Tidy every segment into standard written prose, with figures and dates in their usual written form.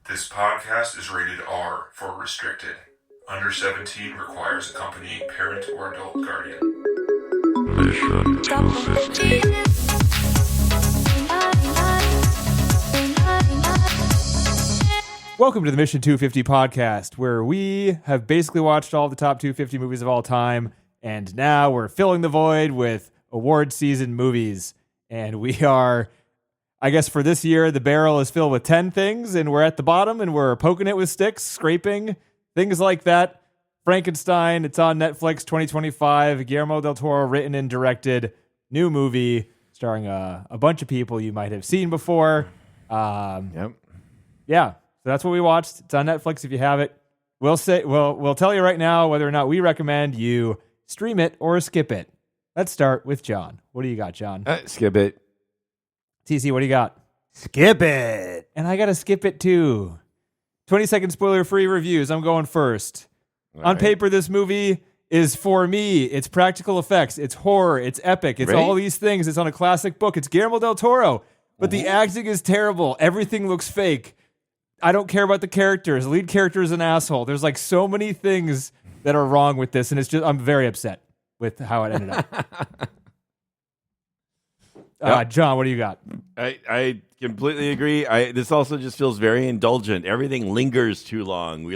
This podcast is rated R for restricted. Under 17 requires accompanying parent or adult guardian. Mission 250. Welcome to the Mission 250 podcast, where we have basically watched all the top 250 movies of all time, and now we're filling the void with award season movies. And we are, I guess for this year, the barrel is filled with 10 things, and we're at the bottom, and we're poking it with sticks, scraping, things like that. Frankenstein, it's on Netflix, 2025. Guillermo Del Toro, written and directed, new movie starring a bunch of people you might have seen before. Yep. Yeah. So that's what we watched. It's on Netflix if you have it. We'll tell you right now whether or not we recommend you stream it or skip it. Let's start with John. What do you got, John? Skip it. TC, what do you got? Skip it. And I got to skip it too. 20-second spoiler-free reviews. I'm going first. On paper, this movie is for me. It's practical effects. It's horror. It's epic. It's all these things. It's on a classic book. It's Guillermo Del Toro. But the acting is terrible. Everything looks fake. I don't care about the characters. The lead character is an asshole. There's like so many things that are wrong with this, and it's just I'm very upset with how it ended up. John, what do you got? I completely agree. This also just feels very indulgent. Everything lingers too long.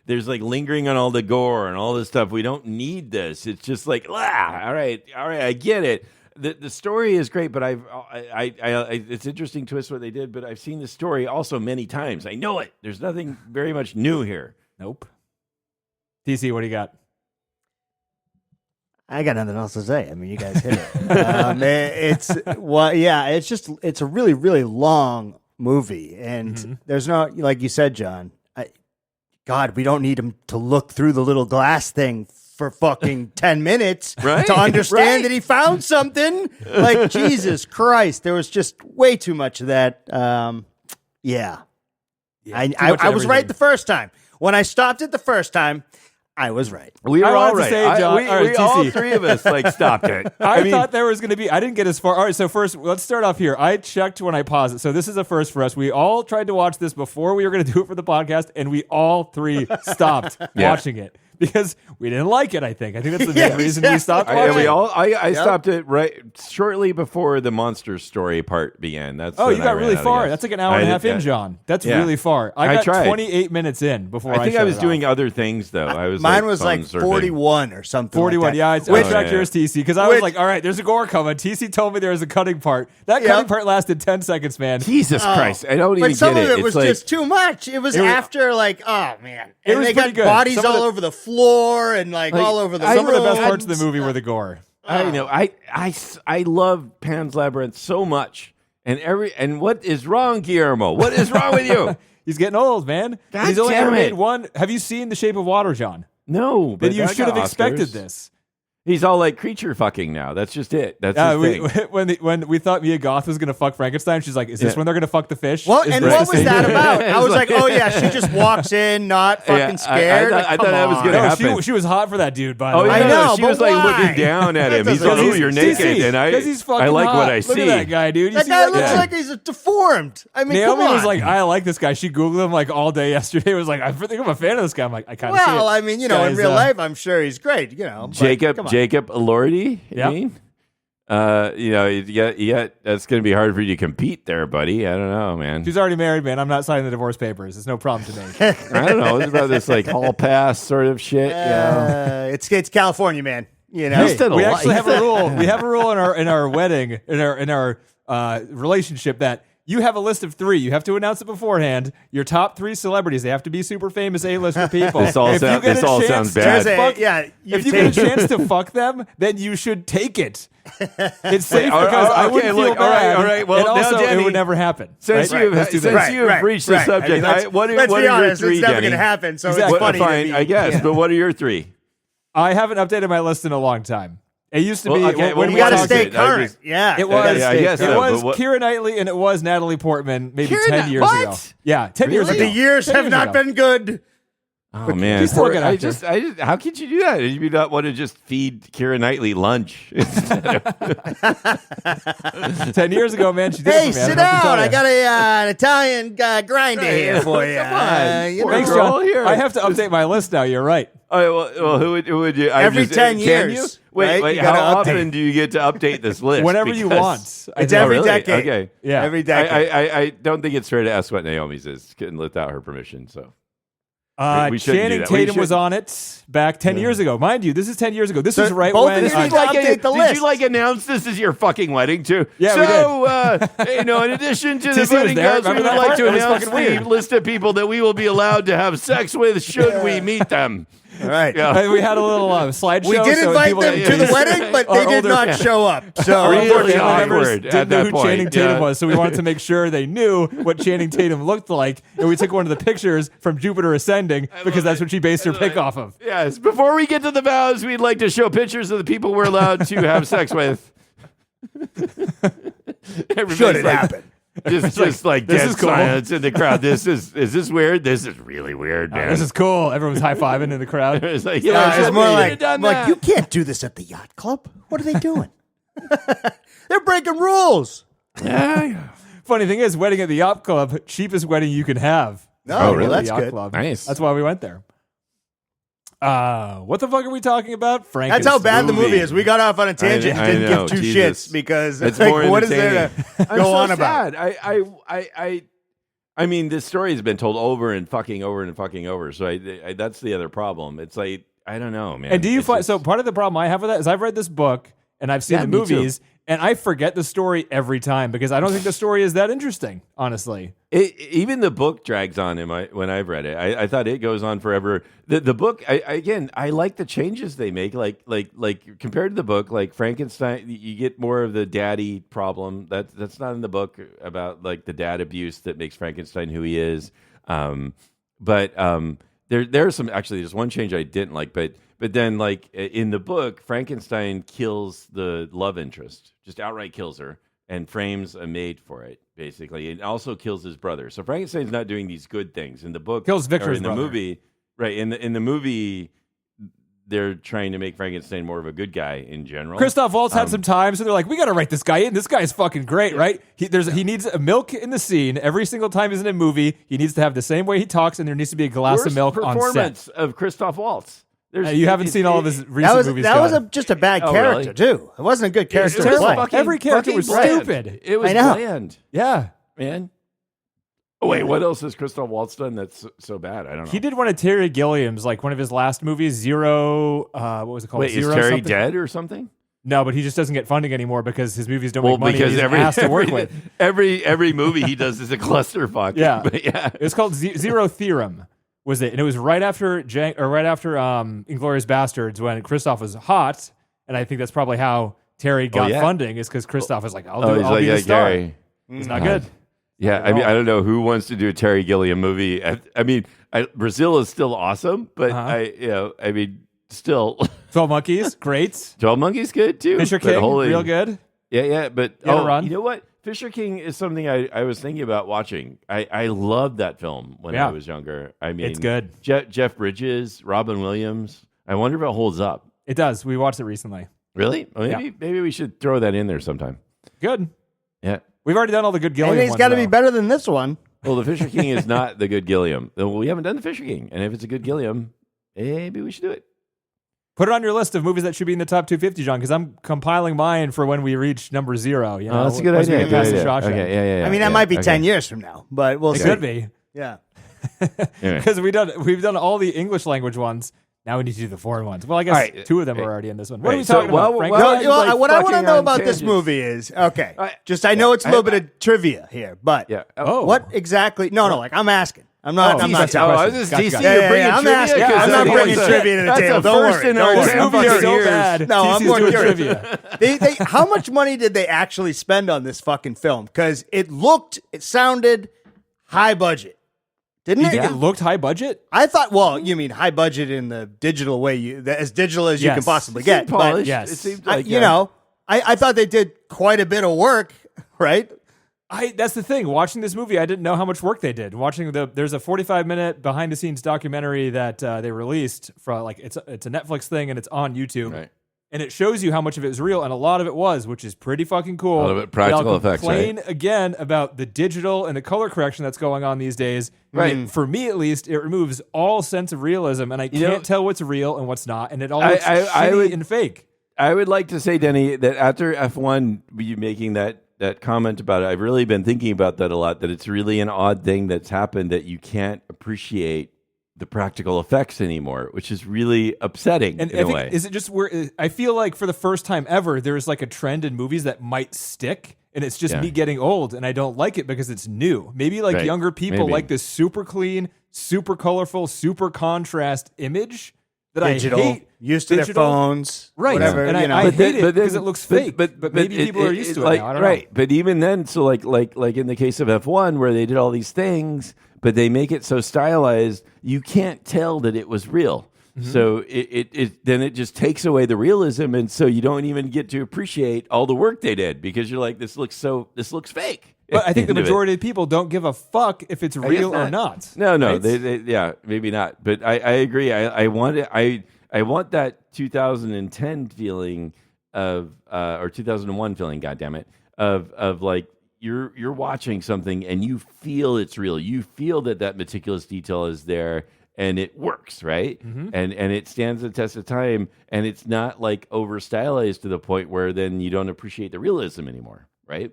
There's like lingering on all the gore and all this stuff. We don't need this. It's just like, all right, I get it. The story is great, but it's interesting twist what they did. But I've seen the story also many times. I know it. There's nothing very much new here. Nope. TC, what do you got? I got nothing else to say. I mean, you guys hit it. It's a really, really long movie, and there's no, like you said, John. God, we don't need him to look through the little glass thing for fucking 10 minutes to understand that he found something. Like, Jesus Christ, there was just way too much of that. I was right the first time. When I stopped it the first time, I was right. We were all right. Say, John, we all three of us stopped it. I thought there was going to be, I didn't get as far. All right, so first, let's start off here. I checked when I paused it. So this is a first for us. We all tried to watch this before we were going to do it for the podcast, and we all three stopped watching it. Because we didn't like it, I think. I think that's the main reason we stopped watching it. I stopped it right shortly before the monster story part began. You got really far. That's like an hour and a half in, John. That's really far. I got 28 minutes in before I think I was doing other things, though. Mine was like 41 or something. 41, I was back here as TC. Because I was like, all right, there's a gore coming. TC told me there was a cutting part. That cutting part lasted 10 seconds, man. Jesus Christ. I don't even get it. But some of it was just too much. It was after, like, oh, man. And they got bodies all over the floor and all over the some of the best parts of the movie were the gore. I know. I love Pan's Labyrinth so much. And what is wrong, Guillermo? What is wrong with you? He's getting old, man. He's only ever made one. Have you seen The Shape of Water, John? No, but then you should have expected this. He's all like creature fucking now. That's just it. That's his thing. When we thought Mia Goth was going to fuck Frankenstein, she's like, is this when they're going to fuck the fish? Well, and what was that about? I was like, oh, yeah, she just walks in, not fucking scared. I thought that was going to happen. She was hot for that dude, by the way. I know, she was like looking down at him. He's like, oh, you're naked. And I like what I see. Look at that guy, dude. That guy looks like he's deformed. I mean, Naomi was like, I like this guy. She Googled him like all day yesterday. Was like, I think I'm a fan of this guy. I'm like, I kind of see it. Well, I mean, in real life, I'm sure he's great. Jacob Elordi. You mean? That's going to be hard for you to compete there, buddy. I don't know, man. She's already married, man. I'm not signing the divorce papers. It's no problem to me. I don't know. It's about this like hall pass sort of shit. It's California, man. We actually have a rule. We have a rule in our wedding, in our relationship that you have a list of 3. You have to announce it beforehand. Your top 3 celebrities. They have to be super famous A-lister people. This all sounds bad. If you get a chance to fuck them, then you should take it. It's safe because I wouldn't feel bad. All right. Well, and also, Danny, it would never happen. Since you've reached the subject, I mean, what are your 3, it's never going to happen, so it's funny. Fine, I guess. But what are your 3? I haven't updated my list in a lot time. It used to be when we got to stay current. It was. It was Keira Knightley and it was Natalie Portman maybe 10 years ago. Yeah, 10 years ago. The years have not been good. Oh man, He's still a good actor. I just, how could you do that? Did you not want to just feed Keira Knightley lunch instead of 10 years ago, man, she did Hey, it for me. sit down. I got an Italian grinder here for you. Come on. You know. Thanks, Roll John. here. I have to update my list now. You're right. Oh, well, who would you? Every 10 can years, You? Wait, right? You how gotta often update. do you get to update this list? Whenever you Because- want. It's I every really? decade. Okay. Yeah. Every decade. I don't think it's fair to ask what Naomi's is without her permission. So we shouldn't do Channing that. We Tatum was should- on it back 10 years ago. Mind you, this is 10 years ago. This So is right both when... of you Did need to update the did list. you like announce this is your fucking wedding too? Yeah, so, in addition to the TC was wedding there. guests, we Remember would that like part? to That was announce fucking the weird. list of people that we will be allowed to have sex with should we meet them. All right. Yeah. we had a little slideshow. We did so invite people them could to the use- wedding, but our they did older not fans. show up. So Our Really older family members awkward didn't at know that who point, Channing Tatum yeah. was, so we wanted to make sure they knew what Channing Tatum looked like, and we took one of the pictures from Jupiter Ascending because that's what she based her pick off of. Yes. Before we get to the vows, we'd like to show pictures of the people we're allowed to have sex with. Everybody's should it like- happen? Just like this dead is cool. silence in the crowd. Is this weird? This is really weird, man. This is cool. Everyone's high fiving in the crowd. It's like, It's more we like, should've done like that. you can't do this at the yacht club. What are they doing? They're breaking rules. Yeah. Funny thing is, wedding at the yacht club, cheapest wedding you can have. No, Oh, well, really? that's The yacht good. club. Nice. That's why we went there. What the fuck are we talking about? Frankenstein. That's how bad the movie. movie is. We got off on a tangent I and didn't know, give two Jesus. shits because It's like, more what is there to I'm go so on about? sad. I mean, this story has been told over and fucking over. So that's the other problem. It's like, I don't know, man. And do you It's find just- so? Part of the problem I have with that is I've read this book and I've seen Yeah, the me too. movies, and I forget the story every time because I don't think the story is that interesting. Honestly, even the book drags on when I've read it. I thought it goes on forever. The book, I like the changes they make. Like compared to the book, like Frankenstein, you get more of the daddy problem. That's not in the book about like the dad abuse that makes Frankenstein who he is. But there are some, actually there's one change I didn't like, but then like in the book, Frankenstein kills the love interest, just outright kills her, and frames a maid for it. Basically, it also kills his brother. So Frankenstein's not doing these good things in the book. Kills or Victor's in the brother. movie, right? In the movie, they're trying to make Frankenstein more of a good guy in general. Christoph Waltz had some time, so they're like, "We got to write this guy in. This guy's fucking great, right? He needs a milk in the scene every single time he's in a movie. He needs to have the same way he talks, and there needs to be a glass Worst of milk on performance set." of Christoph Waltz. You haven't seen all of his recent movies. That was John. just a bad Oh, character really? too. It wasn't a good character to terrible. play. Fucking- Every character was bland. stupid. It was I know. bland, Yeah. man. Oh, wait, what else has Christoph Waltz done that's so bad? I don't know. He did one of Terry Gilliam's, like one of his last movies, Zero. What was it called? Wait, is Zero Terry something? dead or something? No, but he just doesn't get funding anymore because his movies don't Well, make money. because He's every asked to work with. every movie he does is a clusterfuck. Yeah. But yeah. It was called Zero Theorem. Was it? And it was right after Inglourious Bastards when Christoph was hot, and I think that's probably how Terry got yeah. funding. Is because Christoph was like, "I'll He's I'll like be the star." Gary. It's not good. Yeah, I mean, I don't know who wants to do a Terry Gilliam movie. I mean, Brazil is still awesome, but I mean, still, 12 Monkeys, great. 12 Monkeys good too. Fisher but King, holy- real good. Yeah, but Get a run. you know what? Fisher King is something I was thinking about watching. I loved that film when Yeah. I was younger. I mean, It's good. Jeff Bridges, Robin Williams. I wonder if it holds up. It does. We watched it recently. Really? Well, Yeah. maybe we should throw that in there sometime. Good. Yeah. We've already done all the good Gilliam And it's ones, got to be though. better than this one. Well, the Fisher King is not the good Gilliam. Well, we haven't done the Fisher King, and if it's a good Gilliam, maybe we should do it. Put it on your list of movies that should be in the top 250, John, because I'm compiling mine for when we reach number 0. You know, That's a good once we idea. get past Good the idea. Shawshank. Okay, yeah. I mean, that might be 10 years from now, but we'll It see. could be. Yeah. Anyway. Because we've done all the English language ones. Now we need to do the foreign ones. Well, I guess All right. 2 of them are already in this one. What are Right. we So talking about, while- Frank? while- No, you know, like what I want to fucking know on about this tangents. movie is okay. I- Just I know it's a little bit of trivia here, but Yeah. Oh. what exactly? No, like I'm asking. I'm not. Oh, I'm he's not. asking Oh, questions. this is Gotcha, DC. gotcha. You're Yeah, bringing I'm trivia? asking. 'Cause I'm not that's bringing a- trivia to the that's table. a Don't first worry. in Don't our worry. This 10 movie is fucking so years. bad. No, I'm TC's more doing curious. trivia. How much money did they actually spend on this fucking film? Because it sounded high budget, didn't You it? think it looked high budget? I thought. Well, you mean high budget in the digital way, as digital as you Yes. can possibly It get. seemed But polished. yes. It seemed I, like you know, I thought they did quite a bit of work, right? That's the thing. Watching this movie, I didn't know how much work they did. There's a 45-minute behind the scenes documentary that they released from it's a Netflix thing and it's on YouTube. Right. And it shows you how much of it was real, and a lot of it was, which is pretty fucking cool. A lot of it practical I'll effects, complain right? again about the digital and the color correction that's going on these days. Right. And for me, at least, it removes all sense of realism, and I can't tell what's real and what's not, and it all looks shitty and fake. I would like to say, Denny, that after F1, you making that comment about it, I've really been thinking about that a lot, that it's really an odd thing that's happened that you can't appreciate the practical effects anymore, which is really upsetting in a way. Is it just where I feel like for the first time ever, there's like a trend in movies that might stick, and it's just me getting old, and I don't like it because it's new. Maybe younger people like this super clean, super colorful, super contrast image that digital, I hate. Used to their phones, right? Whatever, and I hate it because it looks fake. But maybe people are used to it now. I don't know. Right, but even then, so like in the case of F1, where they did all these things, but they make it so stylized, you can't tell that it was real. Mm-hmm. So then it just takes away the realism, and so you don't even get to appreciate all the work they did because you're like, this looks fake. But I think the majority of people don't give a fuck if it's real or not. No, right? they maybe not. But I agree. I want it. I want that 2010 feeling of or 2001 feeling. Goddammit, of like you're watching something and you feel it's real. You feel that meticulous detail is there. And it works, right? Mm-hmm. And it stands the test of time, and it's not like over stylized to the point where then you don't appreciate the realism anymore, right?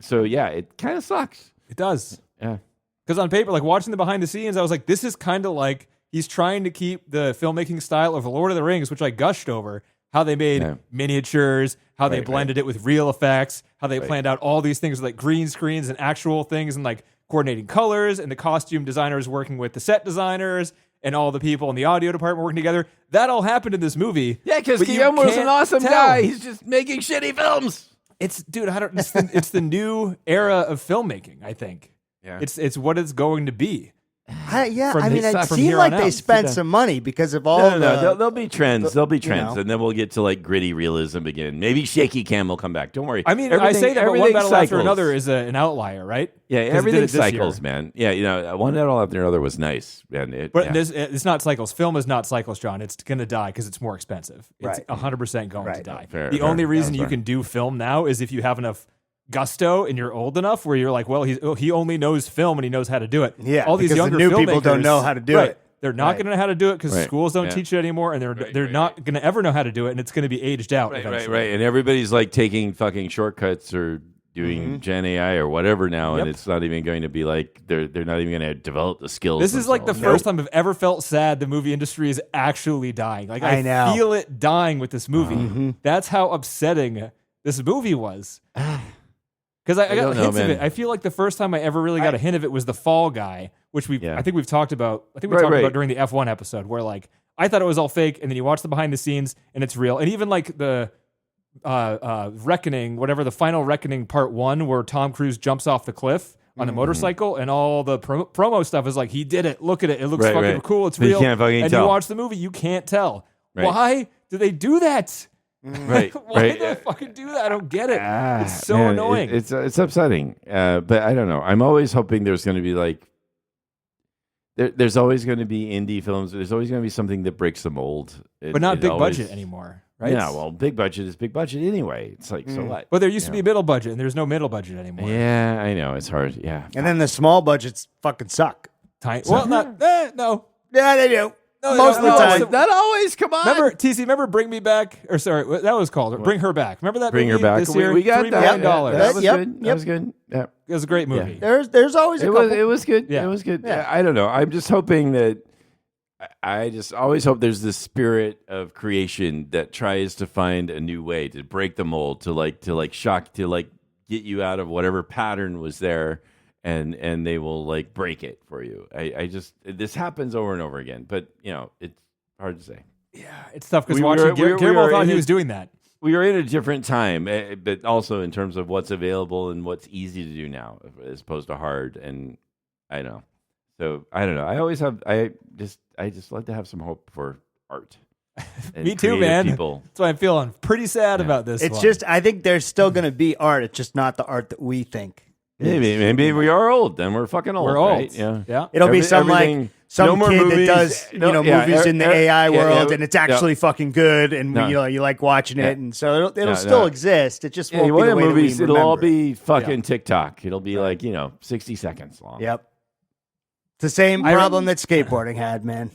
So yeah, it kind of sucks. It does. Yeah. Because on paper, like watching the behind the scenes, I was like, this is kind of like he's trying to keep the filmmaking style of Lord of the Rings, which I gushed over, how they made miniatures, how they blended it with real effects, how they planned out all these things like green screens and actual things and like coordinating colors, and the costume designers working with the set designers and all the people in the audio department working together. That all happened in this movie. Yeah, because Guillermo's an awesome guy. He's just making shitty films. It's the new era of filmmaking, I think. Yeah. It's what it's going to be. It seemed like they spent some money because of all there'll be trends. There'll be trends, and then we'll get to like gritty realism again. Maybe shaky cam will come back. Don't worry. I mean, I say that, but one battle after another is an outlier, right? Yeah, everything cycles, man. Yeah, one battle after another was nice, and it's not cycles. Film is not cycles, John. It's going to die because it's more expensive. It's right. 100% going to die. Fair, the only reason you can do film now is if you have enough gusto and you're old enough where you're like, well, he only knows film and he knows how to do it. Yeah, all these younger new filmmakers, people don't know how to do it. They're not going to know how to do it because schools don't teach it anymore, and they're not going to ever know how to do it, and it's going to be aged out. Right. And everybody's like taking fucking shortcuts or doing Gen AI or whatever now, and it's not even going to be like they're not even going to develop the skills. This is like the first time I've ever felt sad the movie industry is actually dying. Like I feel it dying with this movie. That's how upsetting this movie was. Because I got hints of it. I feel like the first time I ever really got a hint of it was the Fall Guy, which I think we've talked about. I think we talked about during the F1 episode, where like I thought it was all fake, and then you watch the behind the scenes and it's real. And even like the Reckoning, whatever the final Reckoning Part 1, where Tom Cruise jumps off the cliff on a motorcycle, and all the promo stuff is like he did it. Look at it. It looks fucking cool. It's real. You can't fucking tell. You watch the movie, you can't tell. Right. Why do they do that? Right. Why do they fucking do that? I don't get it. It's so annoying. It's upsetting. But I don't know. I'm always hoping there's going to be like there's always going to be indie films. There's always going to be something that breaks the mold. But not big budget anymore, right? Yeah, well, big budget is big budget anyway. It's like, so what? Well, there used to be a middle budget, and there's no middle budget anymore. Yeah, I know. It's hard. Yeah. And then the small budgets fucking suck. Well, no. Yeah, they do. No, most of the time. Not always. Come on. Remember Bring Me Back? Or sorry, that was called Bring Her Back. Remember that Bring movie Her Back. this year? We got $3 million. that was good. That was good. Yeah. It was a great movie. There's always a couple. It was good. Yeah. It was good. Yeah. I don't know. I'm just hoping that I just always hope there's this spirit of creation that tries to find a new way to break the mold, to shock, to like get you out of whatever pattern was there, and they will like break it for you. I just this happens over and over again, but it's hard to say. Yeah, it's tough because Guillermo thought he was doing that. We are in a different time, but also in terms of what's available and what's easy to do now, as opposed to hard. And I know, so I don't know. I just like to have some hope for art. Me too, man. People. That's why I'm feeling pretty sad about this. It's just I think there's still going to be art. It's just not the art that we think Maybe we are old. Then we're fucking old. We're old. Right? Yeah. It'll be some everything- some no more kid movies. that does movies in the AI world, and it's actually fucking good, and you like watching it, and so it'll still exist. It just won't be the way movies. that we It'll all remember it. be fucking TikTok. It'll be like 60 seconds long. Yep. It's the same problem that skateboarding had, man.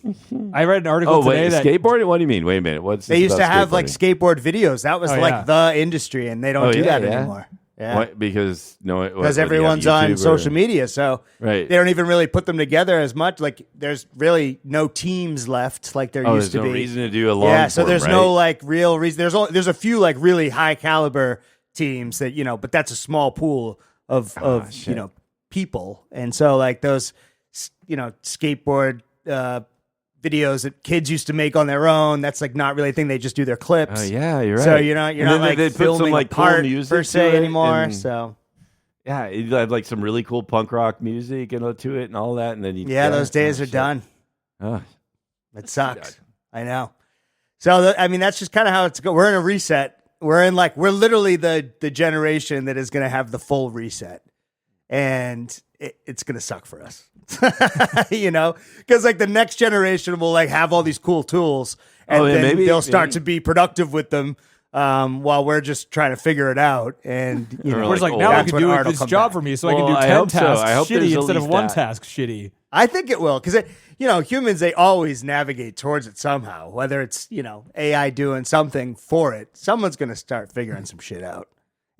I read an article today that skateboarding. What do you mean? Wait a minute. They used to have like skateboard videos. That was the industry, and they don't do that anymore. Yeah. What? Because everyone's on social media, so right. they don't even really put them together as much. Like there's really no teams left like there used to there's be. no reason to do a long so there's no like real reason. There's a few like really high caliber teams that but that's a small pool of people, and so like those skateboard videos that kids used to make on their own. That's like not really a thing. They just do their clips. Oh yeah, you're right. So you're not like they filming put some like part cool music per se to it, anymore. and, So yeah, you have like some really cool punk rock music to it and all that, and then those days are done. Oh, it sucks. I know. So that's just kind of how it's going. We're in a reset. We're literally the generation that is going to have the full reset, and it's going to suck for us. Because like the next generation will like have all these cool tools, and then they'll start to be productive with them, while we're just trying to figure it out. And we're like, now I can do this job for me, so I can do 10 tasks shitty instead of one task shitty. I think it will, because humans, they always navigate towards it somehow. Whether it's AI doing something for it, someone's going to start figuring some shit out,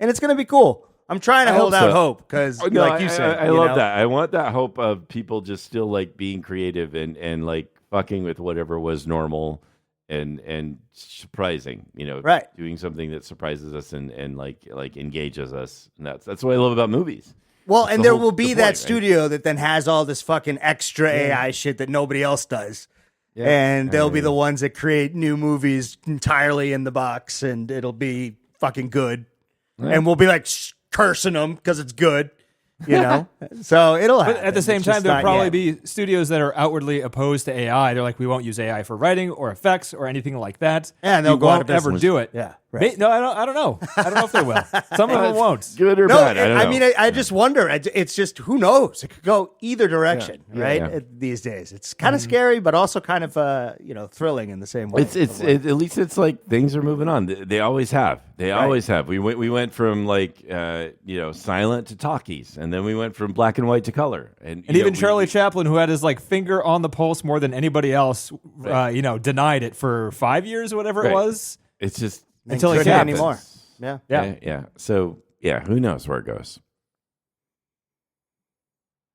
and it's going to be cool. I'm trying to hold out hope because, like you said, I love that. I want that hope of people just still like being creative and like fucking with whatever was normal and surprising. Right? Doing something that surprises us and like engages us. And that's what I love about movies. Well, and there will be that studio that then has all this fucking extra AI shit that nobody else does. Yeah. And they'll be the ones that create new movies entirely in the box, and it'll be fucking good. Right. And we'll be like cursing them because it's good, So it'll happen. But at the same time, there'll probably be studios that are outwardly opposed to AI. They're like, we won't use AI for writing or effects or anything like that. Yeah, and they'll go out of business. Ever do it. Yeah. Right. No, I don't know. I don't know if they will. Some of them won't. Good or bad. I don't know. I just wonder. It's just, who knows? It could go either direction, right? Yeah. These days, it's kind of scary, but also kind of thrilling in the same way. At least it's like things are moving on. They always have. They always have. We went from like silent to talkies, and then we went from black and white to color, and even Charlie Chaplin, who had his like finger on the pulse more than anybody else, denied it for 5 years or whatever it was. It's just. Until it can't happens. anymore. Yeah. So who knows where it goes?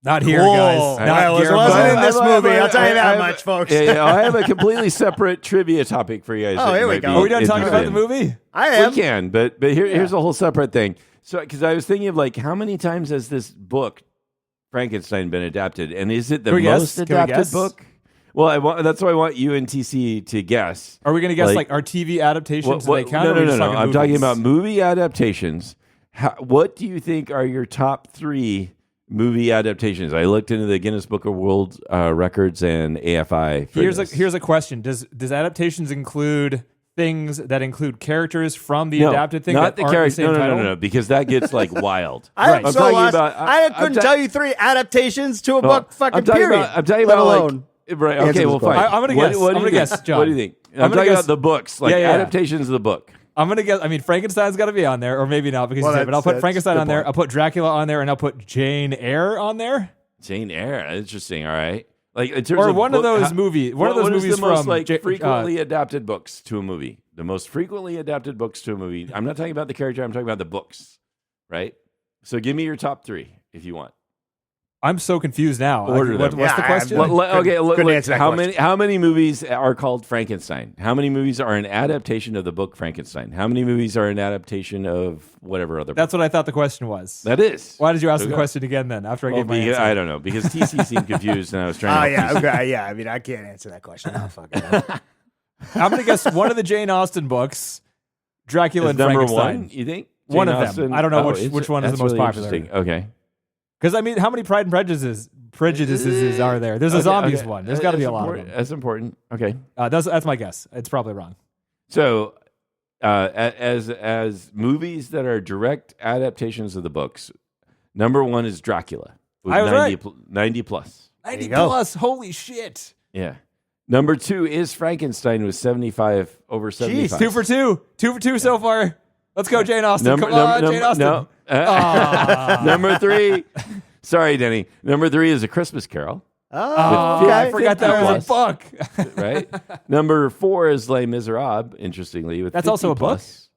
Not here, guys. It wasn't in this movie. I'll tell you that much, folks. I have a completely separate trivia topic for you guys. Oh, here we go. Are we done talking about the movie? I am. We can, but here's a whole separate thing. So, because I was thinking of like, how many times has this book Frankenstein been adapted, and is it the most adapted book? Well, that's why I want you and TC to guess. Are we going to guess like our TV adaptations? No. I'm talking about movie adaptations. What do you think are your top 3 movie adaptations? I looked into the Guinness Book of World Records and AFI. Here's a question: Does adaptations include things that include characters from the adapted thing? Not that the characters. No, because that gets like wild. I'm so lost. I couldn't tell you 3 adaptations to a book. Fucking period. I'm talking about like. Right. Okay. Well, fine. I'm gonna guess. I'm gonna guess, John. What do you think? I'm talking about the books, like adaptations of the book. I'm gonna guess. I mean, Frankenstein's got to be on there, or maybe not because but I'll put Frankenstein on there. I'll put Dracula on there, and I'll put Jane Eyre on there. Jane Eyre, interesting. All right. Like in terms or of one of those movies. One of those movies the from most like frequently adapted books to a movie. The most frequently adapted books to a movie. I'm not talking about the character. I'm talking about the books. Right. So give me your top 3 if you want. I'm so confused now. What's the question? How many movies are called Frankenstein? How many movies are an adaptation of the book Frankenstein? How many movies are an adaptation of whatever other book? That's what I thought the question was. That is. Why did you ask the question again then after I gave my answer? I don't know, because TC seemed confused and I was trying to... Yeah. I mean, I can't answer that question. I'm going to guess one of the Jane Austen books, Dracula and Frankenstein. Number 1, you think? One of them. I don't know which one is the most popular. Okay. Because, I mean, how many Pride and Prejudices are there? There's a zombies one. There's got to be a lot of them. That's important. Okay. That's my guess. It's probably wrong. So, as movies that are direct adaptations of the books, Number 1 is Dracula. With I was 90, right. 90 plus. 90 go. plus. Holy shit. Yeah. Number 2 is Frankenstein with 75 over 75. 2 for 2. 2 for 2 so far. Let's go, Jane Austen. Come on, Jane Austen. No. Number 3. Sorry, Denny. Number 3 is A Christmas Carol. Oh, I forgot that was a book. Right? Number 4 is Les Miserables, interestingly. With That's 50 also a book? plus.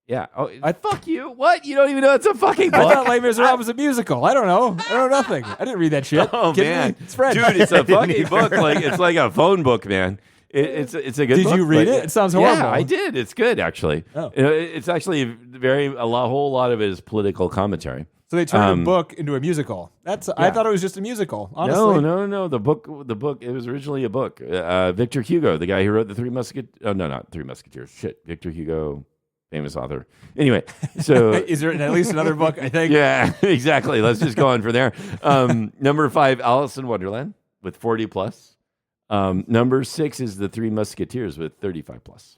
Yeah. Oh, fuck you. What? You don't even know it's a fucking book? I thought Les Miserables was a musical. I don't know. I know nothing. I didn't read that shit. Oh, Kidding man. me? It's French. Dude, it's a fucking book. It's like a phone book, man. It's a good book. Did you read but- it? It sounds horrible. Yeah, I did. It's good, actually. Oh. It's actually a whole lot of it is political commentary. So they turned a book into a musical. I thought it was just a musical, honestly. No. The book. It was originally a book. Victor Hugo, the guy who wrote the Three Musketeers. Oh no, not Three Musketeers. Shit, Victor Hugo, famous author. Anyway, so Is there at least another book, I think? yeah, exactly. Let's just go on from there. Number 5, Alice in Wonderland with 40 plus. Number 6 is the Three Musketeers with 35 plus.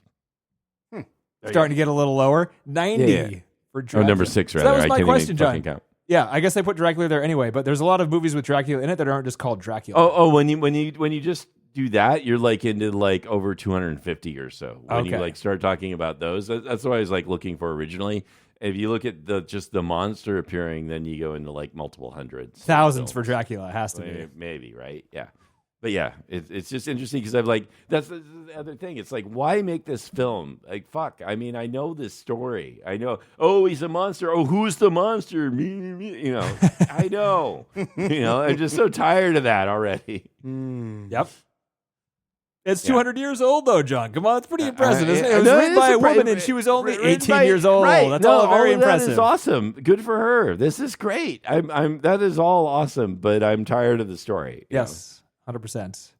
Starting to get a little lower. 90 Yeah. for Dracula. Number 6, So rather. that was I my can't question, even fucking John. count. Yeah, I guess I put Dracula there anyway, but there's a lot of movies with Dracula in it that aren't just called Dracula. Oh, when you just do that, you're like into like over 250 or so. When you Okay. like start talking about those, that's what I was like looking for originally. If you look at just the monster appearing, then you go into like multiple hundreds, Thousands for films. Dracula. It has to be. Maybe, right? Yeah. But yeah, it's just interesting because I'm like, that's the other thing. It's like, why make this film? Like, fuck. I mean, I know this story. I know. Oh, he's a monster. Oh, who's the monster? Me. You know, I know. I'm just so tired of that already. Yep. It's 200 years old, though, John. Come on, it's pretty impressive, isn't it? It was No, written it's by a surpri- woman, and she was only written 18 by- years old. right. That's No, all very of impressive. That is awesome. Good for her. This is great. That is all awesome, but I'm tired of the story. you know? Yes, 100%.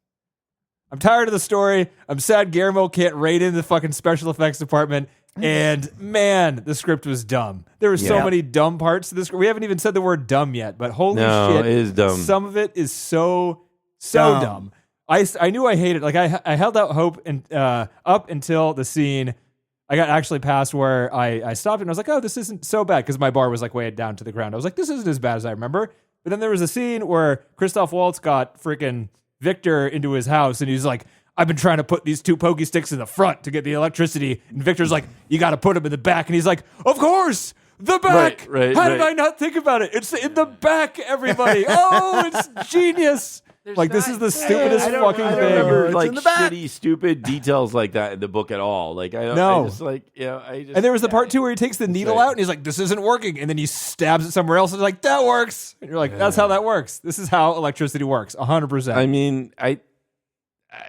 I'm tired of the story. I'm sad Guillermo can't rate in the fucking special effects department. And man, the script was dumb. There were so Yeah. many dumb parts to this. We haven't even said the word dumb yet, but holy No, shit. it is dumb. Some of it is so Dumb. dumb. I knew I hated it. Like I held out hope and up until the scene. I got actually past where I stopped and I was like, oh, this isn't so bad because my bar was like way down to the ground. I was like, this isn't as bad as I remember. But then there was a scene where Christoph Waltz got freaking Victor into his house and he's like, I've been trying to put these 2 pokey sticks in the front to get the electricity. And Victor's like, you got to put them in the back. And he's like, of course, the back. Right, How did right. I not think about it? It's in the back, everybody. Oh, it's genius. This is the stupidest fucking I don't thing. remember It's like in the back. shitty, stupid details like that in the book at all. Like I don't. No. I just like I just. And there was the part too where he takes the needle right. out and he's like, this isn't working. And then he stabs it somewhere else and he's like, that works. And you're like, that's how that works. This is how electricity works. 100%. I mean,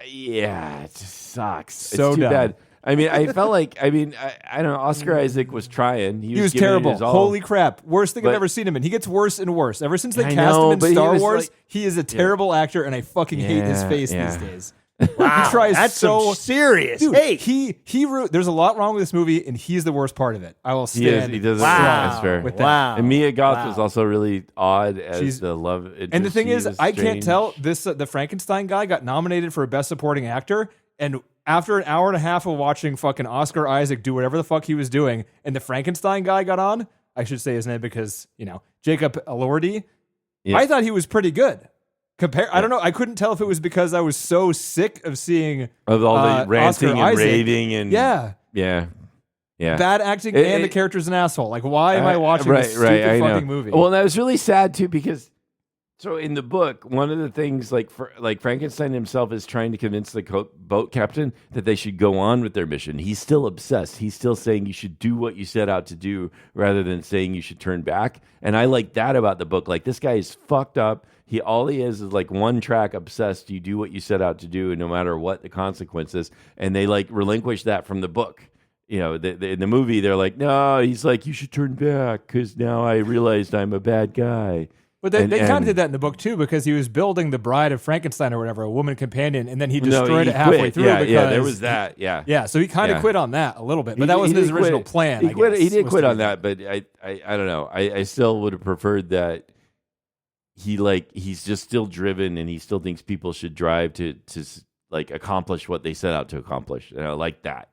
yeah, it just sucks. So it's too dumb. bad. I mean, I felt like. I mean, I don't know. Oscar Isaac was trying. He was giving it terrible. his all. Holy crap. Worst thing I've But- ever seen him in. He gets worse and worse. Ever since they I cast know, him in but he Star was Wars, like- he is a terrible actor, and I fucking hate his face yeah. these days. He tries That's so some serious. Dude, Hey, there's a lot wrong with this movie, and he's the worst part of it. I will He is. stand He does. Wow. That's fair. with that. wow. And Mia Goth Wow. was also really odd as She's- the love interest. And the thing She is, was I can't strange. tell. The Frankenstein guy got nominated for Best Supporting Actor, and after an hour and a half of watching fucking Oscar Isaac do whatever the fuck he was doing, and the Frankenstein guy got on, I should say his name because, Jacob Elordi, Yeah. I thought he was pretty good. I don't know. I couldn't tell if it was because I was so sick of seeing of all the ranting Oscar and Isaac. raving and Yeah. bad Acting It- and the it- character's an asshole. Like, why am I watching this stupid I know. fucking movie? Well, that was really sad too because so in the book, one of the things like Frankenstein himself is trying to convince the boat captain that they should go on with their mission. He's still obsessed. He's still saying you should do what you set out to do rather than saying you should turn back. And I like that about the book. Like this guy is fucked up. All he is like one track obsessed. You do what you set out to do, and no matter what the consequences. And they like relinquish that from the book. In the movie, they're like, no, he's like, you should turn back because now I realized I'm a bad guy. But they kind of and- did that in the book too, because he was building the bride of Frankenstein or whatever, a woman companion, and then he No, destroyed he it halfway quit. through. Yeah, because there was that. Yeah. Yeah, so he kind of Yeah. quit on that a little bit, but He- that wasn't he his did original quit. plan. He I quit. guess, He did was quit to on do that, but I don't know. I still would have preferred that he's just still driven and he still thinks people should drive to like accomplish what they set out to accomplish. And I like that.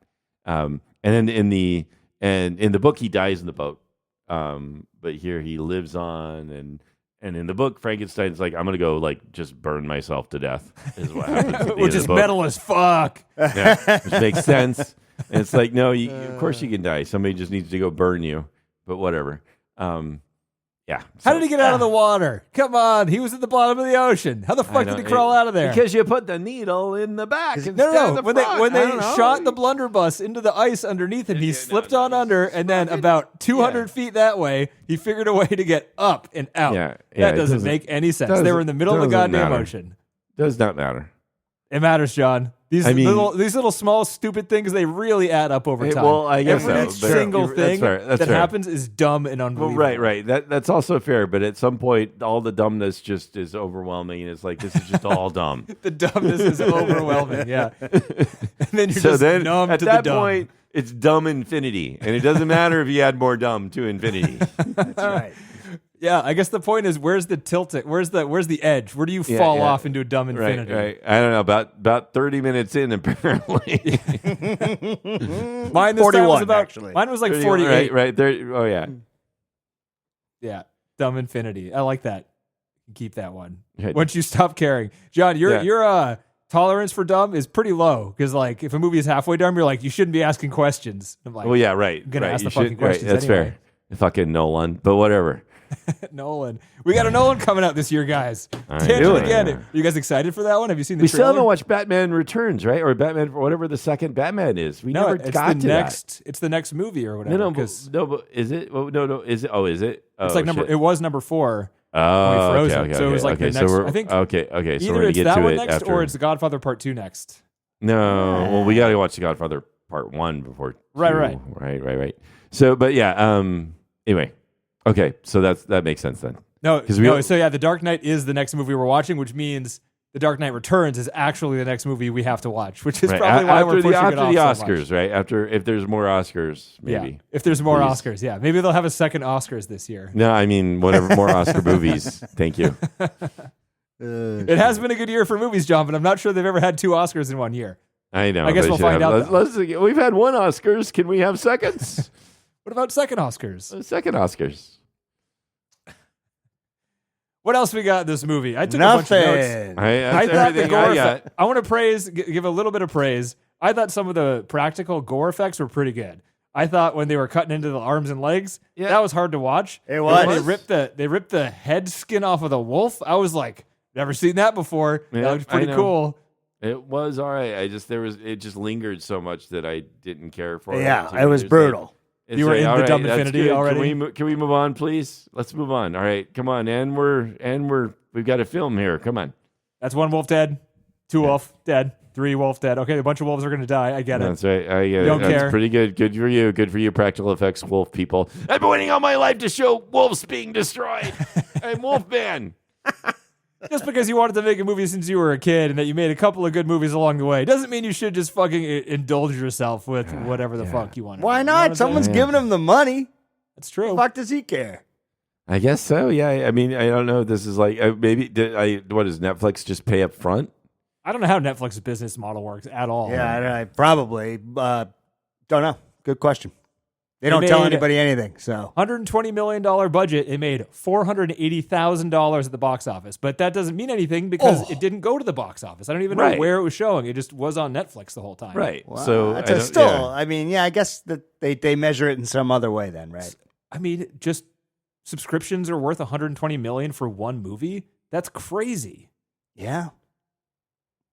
And then in the book, he dies in the boat. But here he lives on, and in the book, Frankenstein's like, I'm gonna go like just burn myself to death. Is what happens. At the Which end is of the book. metal as fuck. Yeah, which makes sense. And it's like, no, of course you can die. Somebody just needs to go burn you. But whatever. Yeah. How did he get out of the water? Come on, he was at the bottom of the ocean. How the fuck did he crawl out of there? Because you put the needle in the back. No. When they shot the blunderbuss into the ice underneath him, he slipped on under, and then about 200 feet that way, he figured a way to get up and out. That doesn't make any sense. They were in the middle of the goddamn ocean. Does not matter. It matters, John. These little small stupid things, they really add up over time. Well, I guess every so. single thing That's that fair. happens is dumb and unbelievable. Well, right. That's also fair. But at some point, all the dumbness just is overwhelming, and it's like this is just all dumb. The dumbness is overwhelming. Yeah, and then you're just numb at to that the dumb. point, it's dumb infinity, and it doesn't matter if you add more dumb to infinity. That's right. Yeah, I guess the point is, where's the tilt? Where's the edge? Where do you fall off into a dumb infinity? Right. I don't know. About 30 minutes in, apparently. Mine this 41, time was actually. Mine was like 48. Right. 30, oh yeah. Yeah, dumb infinity. I like that. Keep that one. Right. Once you stop caring, John, your tolerance for dumb is pretty low because like if a movie is halfway dumb, you're like you shouldn't be asking questions. I'm like, Well, yeah, right. I'm gonna ask You the fucking should- questions. That's anyway. fair. Fucking Nolan, but whatever. Nolan. We got a Nolan coming out this year, guys. I Tangent knew it. again. Are you guys excited for that one? Have you seen the We trailer? still haven't watched Batman Returns, right? Or Batman, whatever the second Batman is. We never it's got the to next. It's the next movie or that. whatever. No, because but is it? Oh, no. Is it? Oh, is it? Oh, it's like number. shit. It was number 4. Oh, Frozen. okay. So it was like the So next. we're, I think okay. So either we're gonna it's get that to one it next after. or it's The Godfather Part 2 next. No, well, we got to watch The Godfather Part 1 before. Right. Right. So, but yeah. Anyway, okay. So that makes sense then. So the Dark Knight is the next movie we're watching, which means The Dark Knight Returns is actually the next movie we have to watch, which is Right. probably why we're pushing after it off the so Oscars, much. right? After if there's more Oscars, maybe. Yeah. If there's more Please. Oscars, yeah. Maybe they'll have a second Oscars this year. No, I mean whatever more Oscar movies. Thank you. It has been a good year for movies, John, but I'm not sure they've ever had 2 Oscars in one year. I know. I guess they we'll should find have- out, we've had one Oscars. Can we have seconds? What about second Oscars? Second Oscars. What else we got in this movie? I took a bunch of notes. Nothing. I thought the everything gore I effect, got. I want to give a little bit of praise. I thought some of the practical gore effects were pretty good. I thought when they were cutting into the arms and legs, that was hard to watch. It was. When they ripped the head skin off of the wolf. I was like, never seen that before. Yeah, that looked pretty I know. cool. It was all right. It just lingered so much that I didn't care for it. Yeah, So it was there's brutal. You were in all the dumb that's infinity good. already? Can we move on, please? Let's move on. All right, come on. And we've got a film here. Come on. That's 1 wolf dead, 2 wolf dead, 3 wolf dead. Okay, a bunch of wolves are going to die. I get it. That's right. I get Don't it. That's care. pretty good. Good for you. Good for you, practical effects wolf people. I've been waiting all my life to show wolves being destroyed. I'm Wolfman. Just because you wanted to make a movie since you were a kid and that you made a couple of good movies along the way doesn't mean you should just fucking indulge yourself with whatever the fuck you want. Why You know not? what I'm Someone's saying? giving him the money. That's true. The fuck does he care? I guess so. Yeah. I mean, I don't know. This is like maybe. What does Netflix just pay up front? I don't know how Netflix's business model works at all. Yeah, I probably don't know. Good question. They don't They tell made- anybody anything. So $120 million budget. It made $480,000 at the box office, but that doesn't mean anything because it didn't go to the box office. I don't even know Right. where it was showing. It just was on Netflix the whole time. Right. wow, So that's I don't- still. yeah. I mean, yeah, I guess that they measure it in some other way. Then, right? I mean, just subscriptions are worth $120 million for one movie. That's crazy. Yeah.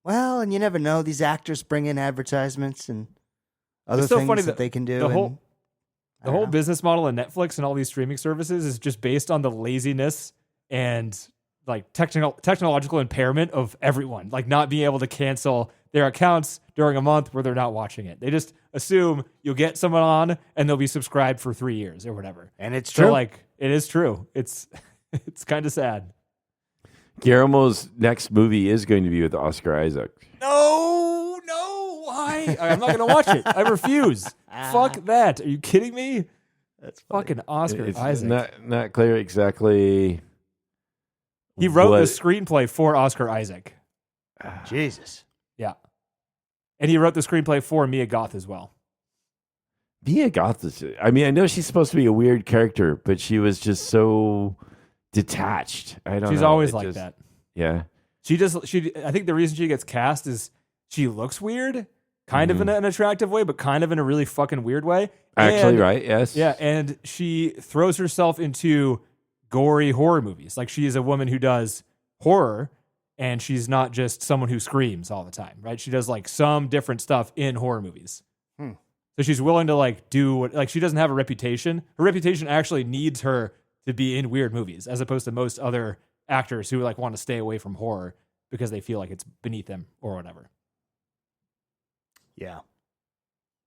Well, and you never know. These actors bring in advertisements and other It's so things funny that that they can do. the and- whole- I The don't whole know. business model of Netflix and all these streaming services is just based on the laziness and like technological impairment of everyone, like not being able to cancel their accounts during a month where they're not watching it. They just assume you'll get someone on and they'll be subscribed for 3 years or whatever. And it's So true. like it is true. It's it's kind of sad. Guillermo's next movie is going to be with Oscar Isaac. No, why? I'm not gonna watch it. I refuse. Fuck that. Are you kidding me? That's funny. Fucking Oscar It's Isaac. not clear exactly. He wrote what- the screenplay for Oscar Isaac. Jesus. Yeah. And he wrote the screenplay for Mia Goth as well. Mia Goth is. I mean, I know she's supposed to be a weird character, but she was just so detached. I don't know. She's always It like just- that. Yeah. I think the reason she gets cast is she looks weird, kind of in an attractive way, but kind of in a really fucking weird way. Actually, And- right? Yes. Yeah, and she throws herself into gory horror movies. Like she is a woman who does horror, and she's not just someone who screams all the time, right? She does like some different stuff in horror movies. So she's willing to like do what, like she doesn't have a reputation. Her reputation actually needs her to be in weird movies, as opposed to most other actors who like want to stay away from horror because they feel like it's beneath them or whatever. Yeah.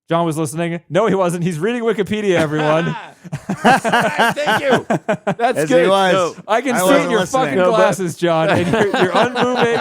John was listening. No, he wasn't. He's reading Wikipedia, everyone. Thank you. That's As good. he was. No, I can I see wasn't in your listening. fucking No, but- glasses, John, and you're unmoving.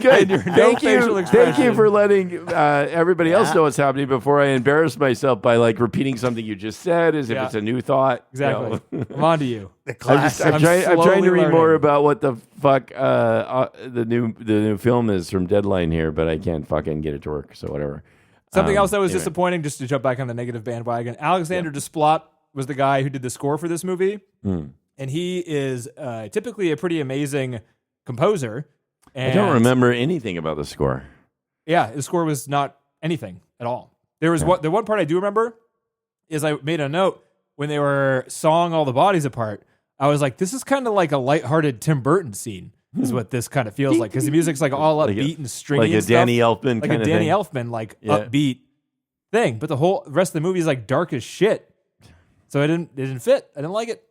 good. And your no Thank facial you. expression. Thank you for letting everybody else Yeah. know what's happening before I embarrass myself by like repeating something you just said as if Yeah. it's a new thought. Exactly. You know? I'm on to you. The I'm classic. trying to slowly read more learning. about what the fuck the new film is from Deadline here, but I can't fucking get it to work. So whatever. Something else that was anyway. disappointing, just to jump back on the negative bandwagon, Alexander Desplat was the guy who did the score for this movie. And he is typically a pretty amazing composer. And I don't remember anything about the score. Yeah, the score was not anything at all. There was the one part I do remember is I made a note when they were sawing all the bodies apart. I was like, this is kind of like a lighthearted Tim Burton scene, is what this kind of feels like, because the music's like all Like a- upbeat and stringy, Like a and stuff. Danny Elfman like kind a of Danny thing. Elfman Yeah. upbeat thing. But the whole rest of the movie is like dark as shit. So it didn't fit. I didn't like it.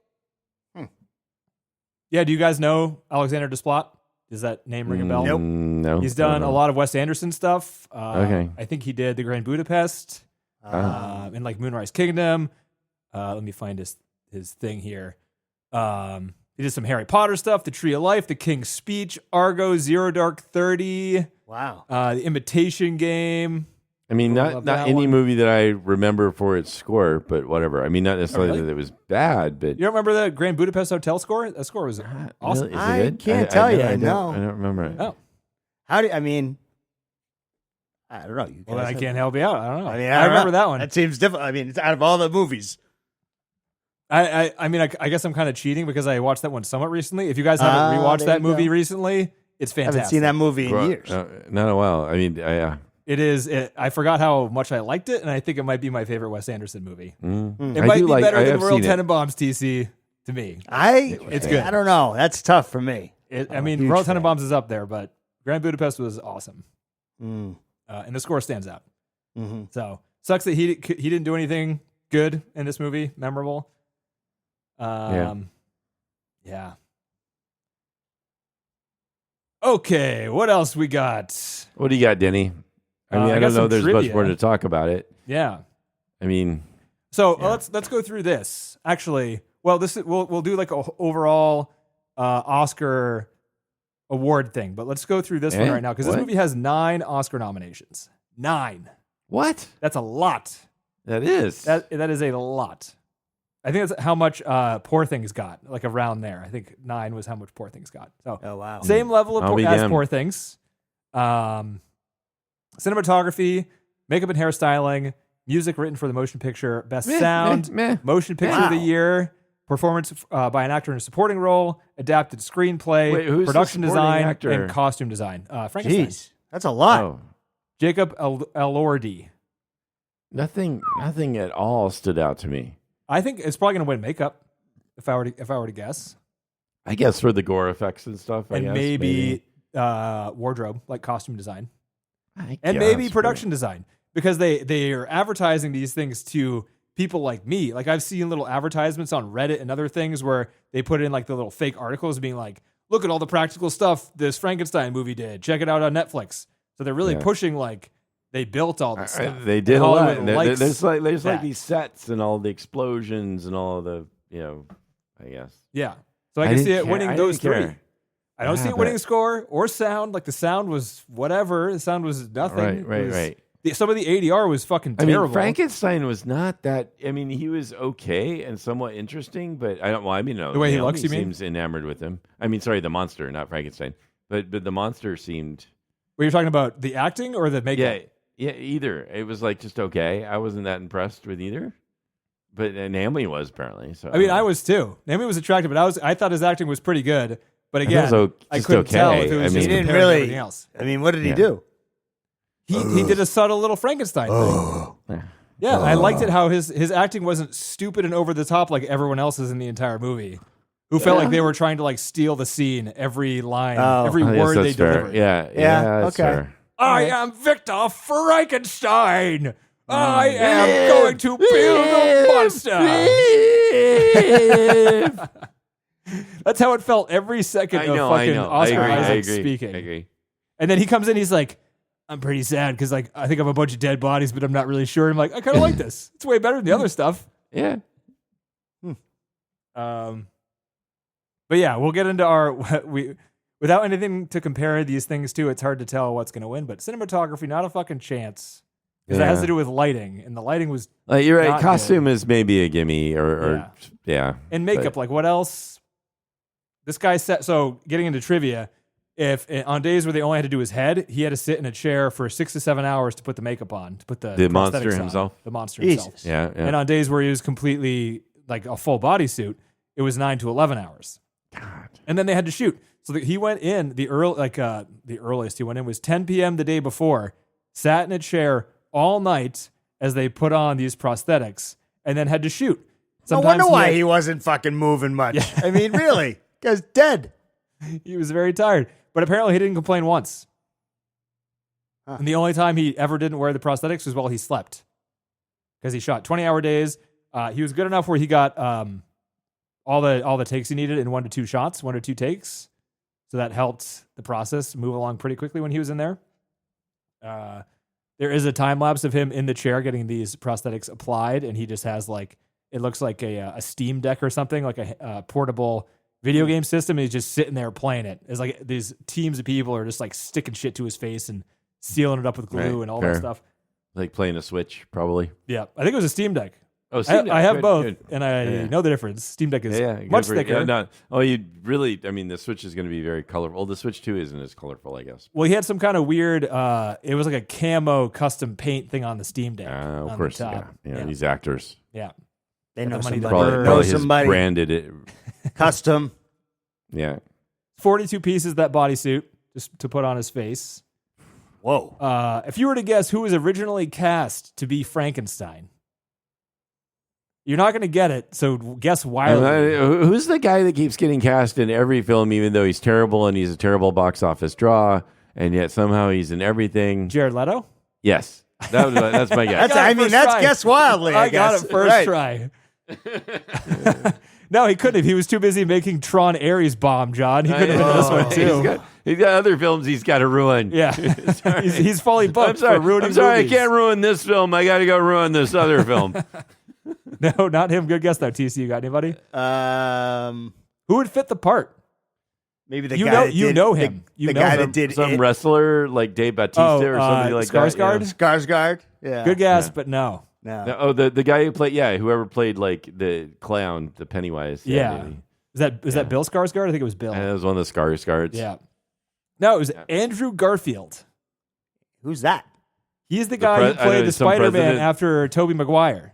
Yeah, do you guys know Alexander Desplat? Does that name ring a bell? Nope. No. He's done a lot of Wes Anderson stuff. Okay. I think he did The Grand Budapest and like Moonrise Kingdom. Let me find his thing here. He did some Harry Potter stuff, The Tree of Life, The King's Speech, Argo, Zero Dark 30, Wow. The Imitation Game. I mean, Love not that any one. movie that I remember for its score, but whatever. I mean, not necessarily really? that it was bad, but You don't remember the Grand Budapest Hotel score? That score was awesome. Really? Is it I good? can't tell you, I don't, no. I don't remember it. Oh, How do I mean? I don't know. You well, then I guys can't help you out. I don't know. I mean, I don't remember know. that one. That seems different. I mean, it's out of all the movies. I mean, I guess I'm kind of cheating because I watched that one somewhat recently. If you guys haven't rewatched there that you movie go. recently, it's I fantastic. haven't seen that movie in Well, years. not in a while. I mean, yeah. It is. I forgot how much I liked it, and I think it might be my favorite Wes Anderson movie. It I might do be like- better I than have Royal seen it. Tenenbaums, TC, to me. It's good. I don't know. That's tough for me. I mean, huge Royal fan. Tenenbaums is up there, but Grand Budapest was awesome, Mm. and the score stands out. hmm So sucks that he didn't do anything good in this movie, memorable. Yeah. Okay, what else we got? What do you got, Denny? I mean, I I got don't know. some There's much trivia. more to talk about it. Yeah. I mean, So let's go through this. Actually, well, this is, we'll do like a overall Oscar award thing, but let's go through this one Eh? right now because this What? movie has 9 Oscar nominations. 9. what? That's a lot. That is. That is a lot. I think that's how much Poor Things got, like around there. I think 9 was how much Poor Things got. So Oh wow. same level of I'll be as damned. Poor Things. Cinematography, makeup and hairstyling, music written for the motion picture, best Meh, sound, meh, meh. motion picture of the Wow. year, performance by an actor in a supporting role, adapted screenplay, Wait, who's the production supporting design, actor? and costume design. Frankenstein. Jeez, that's a lot. Oh, Jacob Elordi. nothing at all stood out to me. I think it's probably going to win makeup if I were to guess, I guess for the gore effects and stuff. I and guess, maybe wardrobe, like costume design. I And guess, maybe but- production design, because they are advertising these things to people like me. Like I've seen little advertisements on Reddit and other things where they put in like the little fake articles being like, look at all the practical stuff this Frankenstein movie did. Check it out on Netflix. So they're really Yeah. pushing like they built all this stuff. They did And a lot. Hollywood And likes there's like that. these sets and all the explosions and all the I guess. Yeah. So I can see didn't it care- winning I those didn't 3. care. I don't see Yeah, it winning but- score or sound. Like the sound was whatever. The sound was nothing. Right. It was- Right. Some of the ADR was fucking I terrible. mean, Frankenstein was not that. I mean, he was okay and somewhat interesting, but I don't. Well, I mean, no, The way he Naomi looks, you mean? seems enamored with him. I mean, sorry, the monster, not Frankenstein, but the monster seemed. Were you talking about the acting or the makeup? Yeah, either. It was like just okay. I wasn't that impressed with either. But Naomi was apparently. So I mean, I was too. Naomi was attractive, but I thought his acting was pretty good. But again, I couldn't tell if it was just he didn't compared to really. everything else. I mean, what did he do? He did a subtle little Frankenstein thing. Yeah, I liked it how his acting wasn't stupid and over the top like everyone else's in the entire movie. Who felt like they were trying to like steal the scene, every line, every word they delivered. Yeah, that's okay. fair. I am Victor Frankenstein. I am going to build a monster. That's how it felt every second of fucking Oscar Isaac speaking. I agree. And then he comes in, he's like, I'm pretty sad because like I think I'm a bunch of dead bodies, but I'm not really sure. I'm like, I kind of like this. It's way better than the other stuff. Yeah. But yeah, we'll get into without anything to compare these things to. It's hard to tell what's going to win, but cinematography, not a fucking chance. Because that has to do with lighting, and the lighting was you're right. not Costume good. is maybe a gimme, or and makeup. Like what else? This guy said. So getting into trivia, if on days where they only had to do his head, he had to sit in a chair for 6 to 7 hours to put the makeup on, to put the monster prosthetics on. himself. The monster Jesus. himself. Yeah. And on days where he was completely like a full bodysuit, it was 9 to 11 hours. God. And then they had to shoot. So he went in the earliest he went in was 10 p.m. the day before, sat in a chair all night as they put on these prosthetics, and then had to shoot. No wonder why he wasn't fucking moving much. Yeah. I mean, really, guy's dead. He was very tired, but apparently he didn't complain once. And the only time he ever didn't wear the prosthetics was while he slept, because he shot 20-hour days. He was good enough where he got all the takes he needed in 1 to 2 shots, 1 or 2 takes. So that helped the process move along pretty quickly when he was in there. There is a time lapse of him in the chair getting these prosthetics applied, and he just has it looks like a Steam Deck or something, like a portable video game system. And he's just sitting there playing it. It's like these teams of people are just like sticking shit to his face and sealing it up with glue and all that stuff. Like playing a Switch, probably. Yeah, I think it was a Steam Deck. Oh, Steam Deck. I have Good, both, good. and I know the difference. Steam Deck is good much for- thicker. you really, I mean, the Switch is going to be very colorful. Well, the Switch 2 isn't as colorful, I guess. Well, he had some kind of weird, it was like a camo custom paint thing on the Steam Deck. Of on course, the top. yeah. These actors. Yeah. They Got know the money to somebody. burn. Probably his somebody. branded it. Custom. Yeah. 42 pieces, that bodysuit, just to put on his face. Whoa. If you were to guess who was originally cast to be Frankenstein, you're not going to get it, so guess wildly. Who's the guy that keeps getting cast in every film, even though he's terrible and he's a terrible box office draw, and yet somehow he's in everything? Jared Leto? Yes. That's my guess. That's guess wildly. I got guess. it first Right. try. No, he couldn't have. He was too busy making Tron Ares bomb, John. He could have been this one, too. He's got other films he's got to ruin. Yeah. he's fully booked I'm sorry. for ruining I'm sorry. movies. I can't ruin this film. I got to go ruin this other film. No, not him. Good guess, though. TC, you got anybody? Who would fit the part? Maybe the You guy know- that you did, know him. The, You the know guy him. that did Some it. wrestler like Dave Bautista or somebody like Skarsgård? that. Skarsgård. Yeah. Good guess, but no. No. No, the guy who played whoever played like the clown, the Pennywise. Yeah. maybe. Is that Bill Skarsgård? I think it was Bill. That was one of the Skarsgårds. Yeah. No, it was Andrew Garfield. Who's that? He's the guy who played the some Spider-Man president. after Tobey Maguire.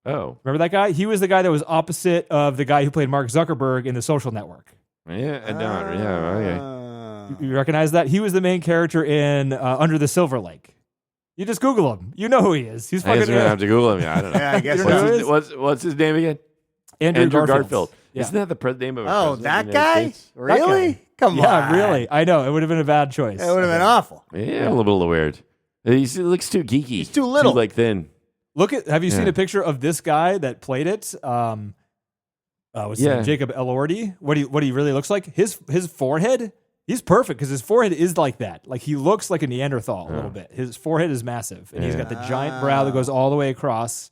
Oh. Remember that guy? He was the guy that was opposite of the guy who played Mark Zuckerberg in The Social Network. Yeah. I don't. Yeah. Okay. You recognize that? He was the main character in Under the Silver Lake. You just Google him. You know who he is. He's I guess fucking we're gonna have to Google him. Yeah, I don't know. Yeah, I guess You don't know who so. it is? What's his name again? Andrew Garfield. Yeah. Isn't that the name of? A Oh, president that of the guy? United States? Really? guy. Come on. Yeah, really. I know. It would have been a bad choice. It would have been awful. Yeah, a little bit weird. He looks too geeky. He's too little. Too thin. Have you seen Yeah. a picture of this guy that played it? What's his name? Jacob Elordi. What he really looks like? His forehead. He's perfect because his forehead is like that. Like he looks like a Neanderthal a little bit. His forehead is massive, and he's got the giant brow that goes all the way across.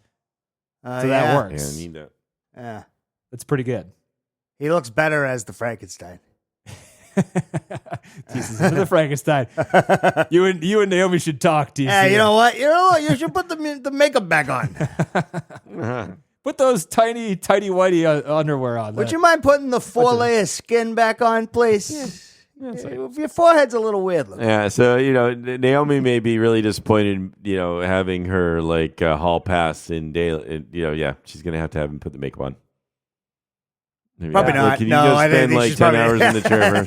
So that yeah. works. Yeah, I need that. Yeah. That's pretty good. He looks better as the Frankenstein. Jesus, the Frankenstein. You and Naomi should talk, TC. Yeah, you know what? You should put the makeup back on. Put those tiny whitey underwear on. Would you mind putting the 4-layer skin back on, please? Your forehead's a little weird looking. Yeah, so Naomi may be really disappointed, having her like hall pass in day. She's gonna have to have him put the makeup on. Maybe Probably not. Can you No, go I spend think like she's 10 probably- hours in the chair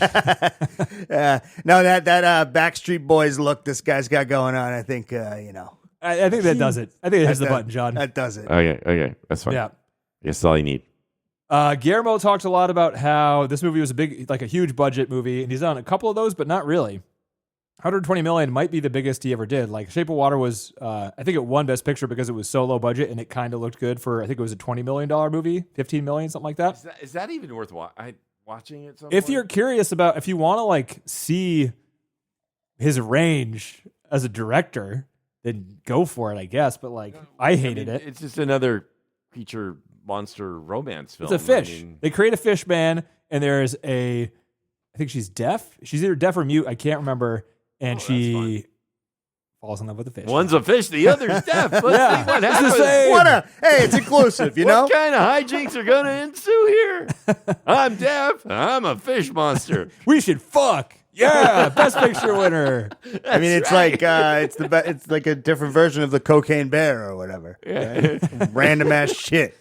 first? No, that Backstreet Boys look this guy's got going on. I think I think that does it. I think it hits the button, John. That does it. Okay, that's fine. Yeah. I guess that's all you need. Guillermo talked a lot about how this movie was a huge budget movie, and he's done a couple of those, but not really. 120 million might be the biggest he ever did. Like Shape of Water was, I think it won Best Picture because it was so low budget and it kind of looked good for. I think it was a $20 million movie, 15 million, something like that. Is that even worth watching it? If you're curious about, if you want to like see his range as a director, then go for it, I guess. But like, I hated it. It's just another creature monster romance film. It's a fish. They create a fish man, and there's I think she's deaf. She's either deaf or mute. I can't remember. And she falls in love with the fish. One's a fish, the other's deaf. Let's Yeah. see what It's the happens. same. Hey, it's inclusive, you know? What kind of hijinks are going to ensue here? I'm deaf. I'm a fish monster. We should fuck. Yeah, Best Picture winner. I mean, it's like it's like a different version of the Cocaine Bear or whatever. Yeah. Random ass shit.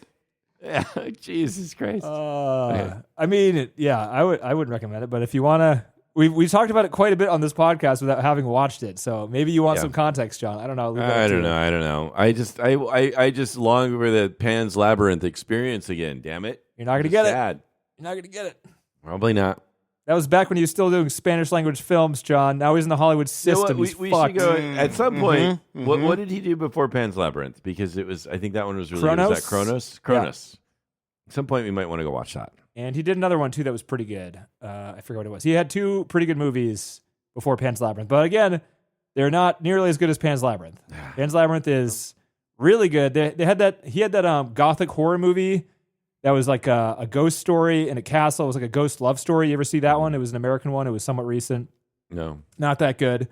Yeah. Jesus Christ. I mean, yeah, I would recommend it. But if you want to, we talked about it quite a bit on this podcast without having watched it. So maybe you want some context, John. I don't know. I don't know. I just long for the Pan's Labyrinth experience again. Damn it. You're not going to get it. Sad. You're not going to get it. Probably not. That was back when he was still doing Spanish language films, John. Now he's in the Hollywood system. We He's should fucked. go at some point. What did he do before Pan's Labyrinth? Because I think that one was really Kronos? good. Was that Kronos? Kronos. At some point, we might want to go watch that. And he did another one, too, that was pretty good. I forget what it was. He had 2 pretty good movies before Pan's Labyrinth. But again, they're not nearly as good as Pan's Labyrinth. Pan's Labyrinth is really good. He had that gothic horror movie that was like a ghost story in a castle. It was like a ghost love story. You ever see that one? It was an American one. It was somewhat recent. No. Not that good.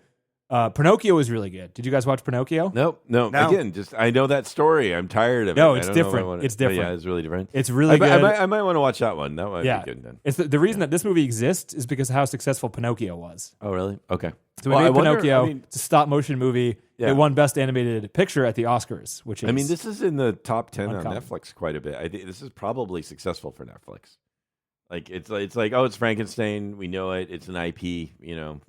Pinocchio was really good. Did you guys watch Pinocchio? Nope. No. Again, just I know that story. I'm tired of it. No, it's I don't know if I different. wanna- It's different. Yeah, it's really different. It's really good. I might want to watch that one. That might be good then. It's the reason that this movie exists is because of how successful Pinocchio was. Oh, really? Okay. So we made Pinocchio. It's a stop motion movie. Yeah. It won Best Animated Picture at the Oscars, which is. I mean, this is in the top 10 uncommon. on Netflix quite a bit. I think this is probably successful for Netflix. Like it's like, oh, it's Frankenstein. We know it. It's an IP,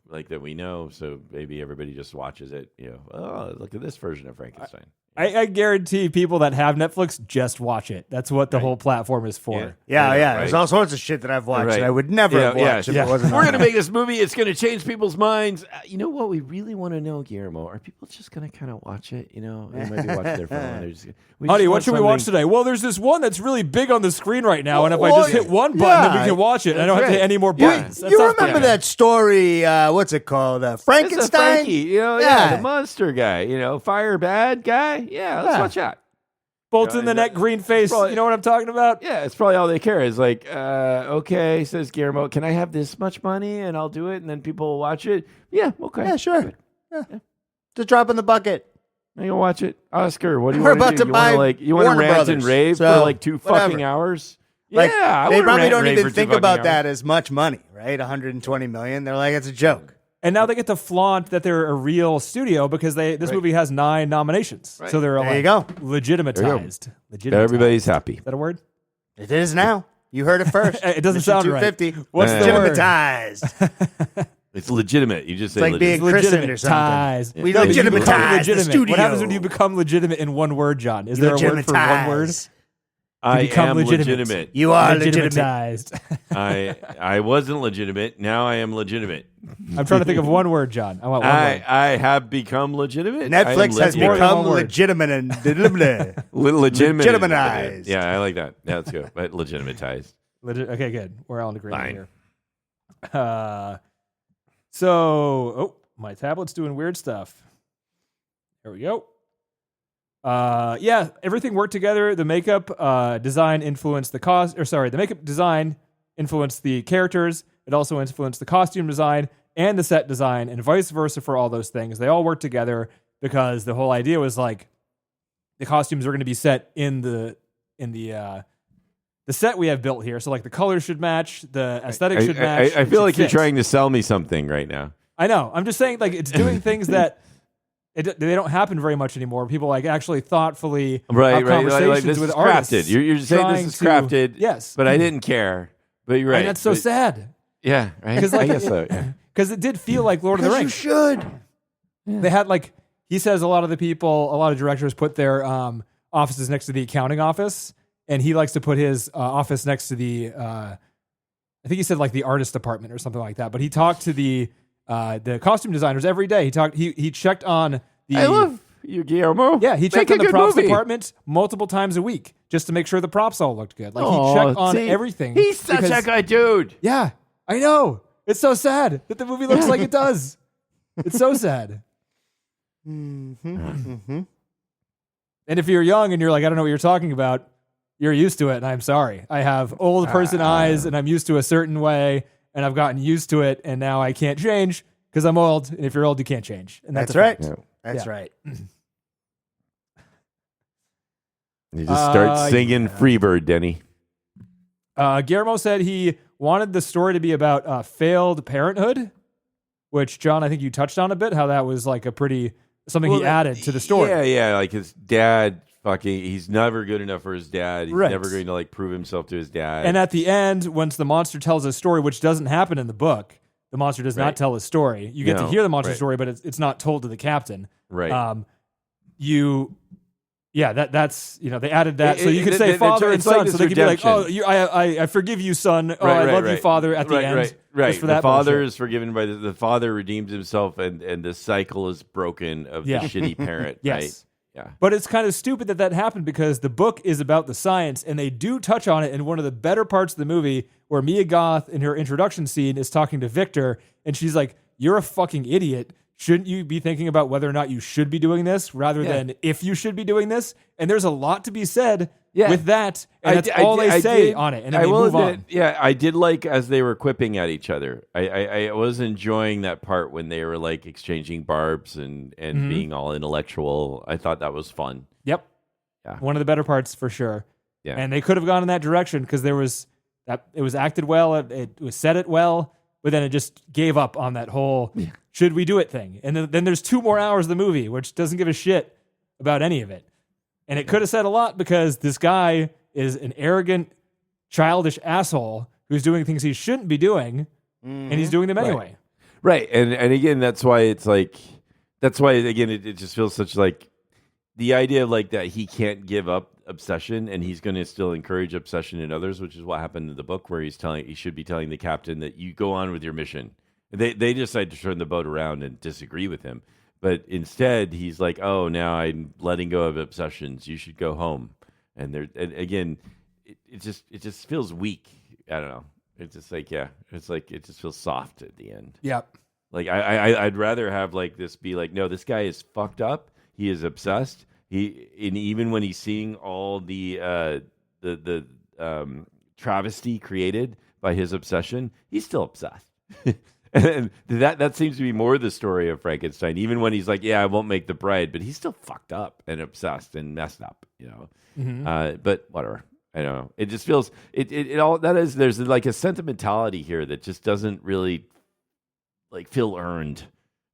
like that we know. So maybe everybody just watches it. Oh, look at this version of Frankenstein. I guarantee people that have Netflix just watch it. That's what the whole platform is for. Yeah. Right. There's all sorts of shit that I've watched Right. that I would never have watched if it wasn't We're on going to there. make this movie. It's going to change people's minds. You know what we really want to know, Guillermo? Are people just going to kind of watch it? They might be watching their phone. Honey, what should we watch today? Well, there's this one that's really big on the screen right now, and if I just hit one button, then we can watch it. And I don't have to hit any more buttons. That You sounds remember pretty that story? What's it called? It's a Frankenstein. Frankie, the monster guy, fire bad guy. Yeah, let's watch that. Bolts in the neck, green face. probably- You know what I'm talking about? Yeah, it's probably all they care is like, okay, says Guillermo, can I have this much money and I'll do it, and then people will watch it. Yeah, okay. Yeah, sure. Yeah. Just drop in the bucket. I'm gonna watch it. Oscar, what do you We're want about do? to You buy want to you want to Warner rant and Brothers, rave so for like 2 whatever. fucking hours? Like, yeah, I they wanna probably rant don't and rave even for 2 think fucking about hours. that as much money, right? 120 million. They're like, it's a joke. And now they get to flaunt that they're a real studio because this movie has 9 nominations. Right. So they're There you go. legitimatized. Everybody's happy. Is that a word? It is now. You heard it first. It doesn't Mission sound right. 250. What's the word? Legitimatized. It's legitimate. You just say It's like being legitimate. christened or something. Legitimatize. We No, you become legitimatize the legitimate. studio. What happens when you become legitimate in one word, John? Is there a word for one word? Legitimatize. I become am legitimate. legitimate. You are legitimate. Legitimatized. I wasn't legitimate. Now I am legitimate. I'm trying to think of one word, John. I want one word. I have become legitimate. Netflix has more than become one word. legitimate and legitimate. Legitimized. Yeah, I like that. Yeah, that's good. But legitimatized. Okay, good. We're all in agreement Fine. here. My tablet's doing weird stuff. There we go. Everything worked together. The makeup design influenced the makeup design influenced the characters. It also influenced the costume design and the set design, and vice versa for all those things. They all worked together because the whole idea was like the costumes were going to be set in the the set we have built here. So like the colors should match, the aesthetic should match. I feel like you're fit. trying to sell me something right now. I know. I'm just saying, like, it's doing things that they don't happen very much anymore. People like actually thoughtfully have conversations like this with is artists. crafted. You're saying this is crafted. Yes, but I didn't care. But you're right. And that's so sad. Yeah, right. Because like, I guess so. Yeah. Because it did feel like Lord of the Rings. You should. They had like he says a lot of directors put their offices next to the accounting office, and he likes to put his office next to the I think he said like the artist department or something like that. But he talked to the costume designers every day. He checked on the. I love you, Guillermo. Yeah, he checked on the props movie. department multiple times a week just to make sure the props all looked good. Like he checked on everything. He's such a good dude. Yeah, I know. It's so sad that the movie looks like it does. It's so sad. Mm-hmm. And if you're young and you're like, I don't know what you're talking about, you're used to it, and I'm sorry. I have old person eyes, and I'm used to a certain way, and I've gotten used to it, and now I can't change because I'm old. And if you're old, you can't change. And that's right. fact. That's right. You just start singing Freebird, Denny. Guillermo said he wanted the story to be about failed parenthood, which, John, I think you touched on a bit, how that was like something he added to the story. Yeah, like his dad he's never good enough for his dad. He's Right. never going to like prove himself to his dad. And at the end, once the monster tells his story, which doesn't happen in the book, the monster does not tell his story. You get to hear the monster story, but it's not told to the captain. Right. That's they added that so you could say father and son, so they could be like, oh, I forgive you, son. Oh, I love you, father. At the end, right. Just for that the father bullshit. is forgiven by the father redeems himself, and the cycle is broken of the shitty parent. Yes. Right? Yeah. But it's kind of stupid that happened because the book is about the science, and they do touch on it in one of the better parts of the movie where Mia Goth in her introduction scene is talking to Victor, and she's like, "You're a fucking idiot. Shouldn't you be thinking about whether or not you should be doing this rather than if you should be doing this?" And there's a lot to be said with that, and that's all they say on it, and then they move on. Yeah, I did like as they were quipping at each other. I was enjoying that part when they were like exchanging barbs and being all intellectual. I thought that was fun. Yep. Yeah. One of the better parts for sure. Yeah. And they could have gone in that direction because it was acted well, it was said it well, but then it just gave up on that whole should we do it thing. And then there's 2 more hours of the movie, which doesn't give a shit about any of it. And it could have said a lot because this guy is an arrogant, childish asshole who's doing things he shouldn't be doing, and he's doing them anyway. Right. And again, that's why it just feels such like the idea of like that he can't give up obsession and he's going to still encourage obsession in others, which is what happened in the book where he should be telling the captain that you go on with your mission. They decide to turn the boat around and disagree with him. But instead, he's like, "Oh, now I'm letting go of obsessions. You should go home." And again, it just feels weak. I don't know. It's just like it's like it just feels soft at the end. Yep. Like I'd rather have like this be like, no, this guy is fucked up. He is obsessed. And even when he's seeing all the travesty created by his obsession, he's still obsessed. And that seems to be more the story of Frankenstein. Even when he's like, "Yeah, I won't make the bride," but he's still fucked up and obsessed and messed up, you know. Mm-hmm. But whatever. I don't know. It just feels it all that is. There's like a sentimentality here that just doesn't really like feel earned.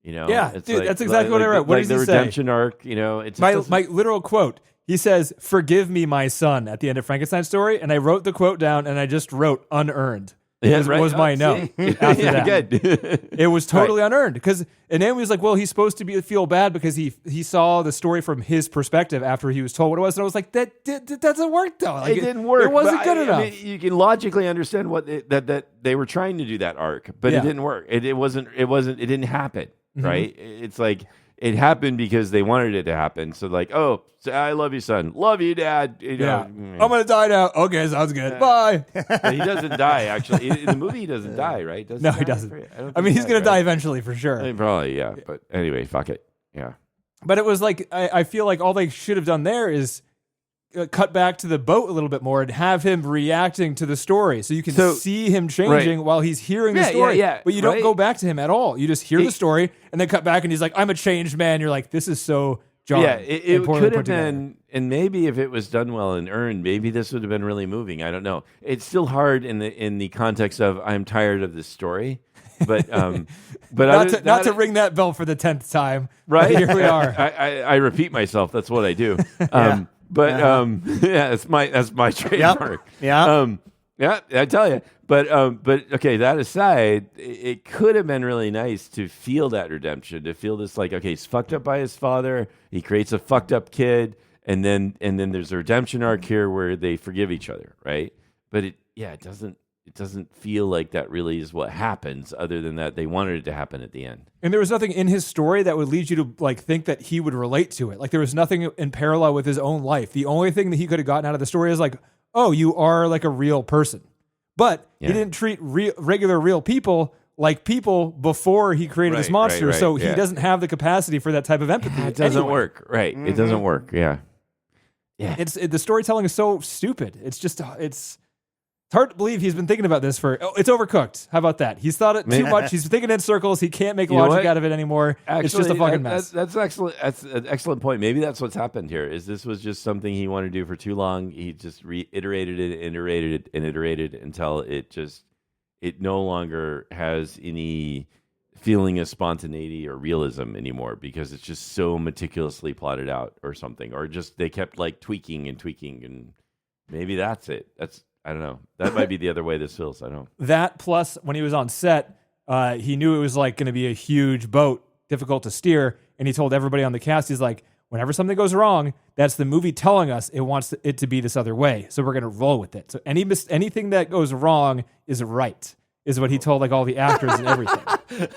You know. Yeah, it's dude, like, that's exactly what I wrote. What like does the he say? redemption arc. You know, it's my literal quote. He says, "Forgive me, my son," at the end of Frankenstein's story, and I wrote the quote down, and I just wrote "unearned." Yeah, was my note after that. Good. It was totally unearned because, and then he was like, "Well, he's supposed to feel bad because he saw the story from his perspective after he was told what it was." And I was like, "That doesn't work though. Like, it didn't work. It wasn't good enough." I mean, you can logically understand what that they were trying to do that arc, but it didn't work. It didn't happen. Mm-hmm. Right? It's like it happened because they wanted it to happen. So like, oh, I love you, son. Love you, dad. You know, I'm gonna die now. Okay, sounds good. Bye. But he doesn't die. Actually, in the movie, he doesn't die. Right? No, he doesn't. I mean, he's gonna die eventually for sure. I mean, probably, yeah. But anyway, fuck it. Yeah. But it was like I feel like all they should have done there is cut back to the boat a little bit more and have him reacting to the story, so you can see him changing while he's hearing the story. Yeah, but you don't go back to him at all. You just hear the story and then cut back, and he's like, "I'm a changed man." You're like, "This is so John. Yeah, it and poorly could put have together. been, and maybe if it was done well and earned, maybe this would have been really moving. I don't know. It's still hard in the context of I'm tired of this story, but not to ring that bell for the 10th time. right Here we are. I repeat myself. That's what I do. That's my trademark. Yeah. Yeah, I tell you. But okay, that aside, it could have been really nice to feel that redemption, to feel this like, okay, he's fucked up by his father, he creates a fucked up kid, and then there's a redemption arc here where they forgive each other, right? But it doesn't feel like that really is what happens, other than that they wanted it to happen at the end. And there was nothing in his story that would lead you to like think that he would relate to it. Like there was nothing in parallel with his own life. The only thing that he could have gotten out of the story is like, oh, you are like a real person. But he didn't treat regular real people like people before he created this monster. Right, so he doesn't have the capacity for that type of empathy. It doesn't anyway. work. Right. It doesn't work. Yeah. Yeah. The storytelling is so stupid. It's hard to believe he's been thinking about this it's overcooked. How about that? He's thought it too much. He's thinking in circles. He can't make logic out of it anymore. Actually, it's just a fucking mess. That's excellent. That's an excellent point. Maybe that's what's happened here. Is this was just something he wanted to do for too long. He just reiterated it, iterated until it no longer has any feeling of spontaneity or realism anymore because it's just so meticulously plotted out or something, or just they kept like tweaking, and maybe that's it. I don't know. That might be the other way this feels. I don't know. That plus when he was on set, he knew it was like going to be a huge boat, difficult to steer, and he told everybody on the cast, he's like, whenever something goes wrong, that's the movie telling us it wants it to be this other way, so we're going to roll with it. So anything that goes wrong is right, is what he told like all the actors and everything.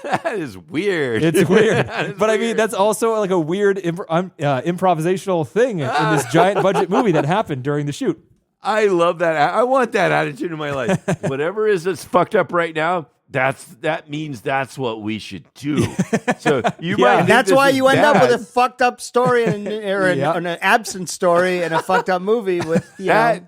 That is weird. It's weird, but I mean that's also like a weird improvisational thing in this giant budget movie that happened during the shoot. I love that. I want that attitude in my life. Whatever is that's fucked up right now, that means that's what we should do. So you might. And that's why you end up bad. with a fucked up story or an absent story and a fucked up movie with no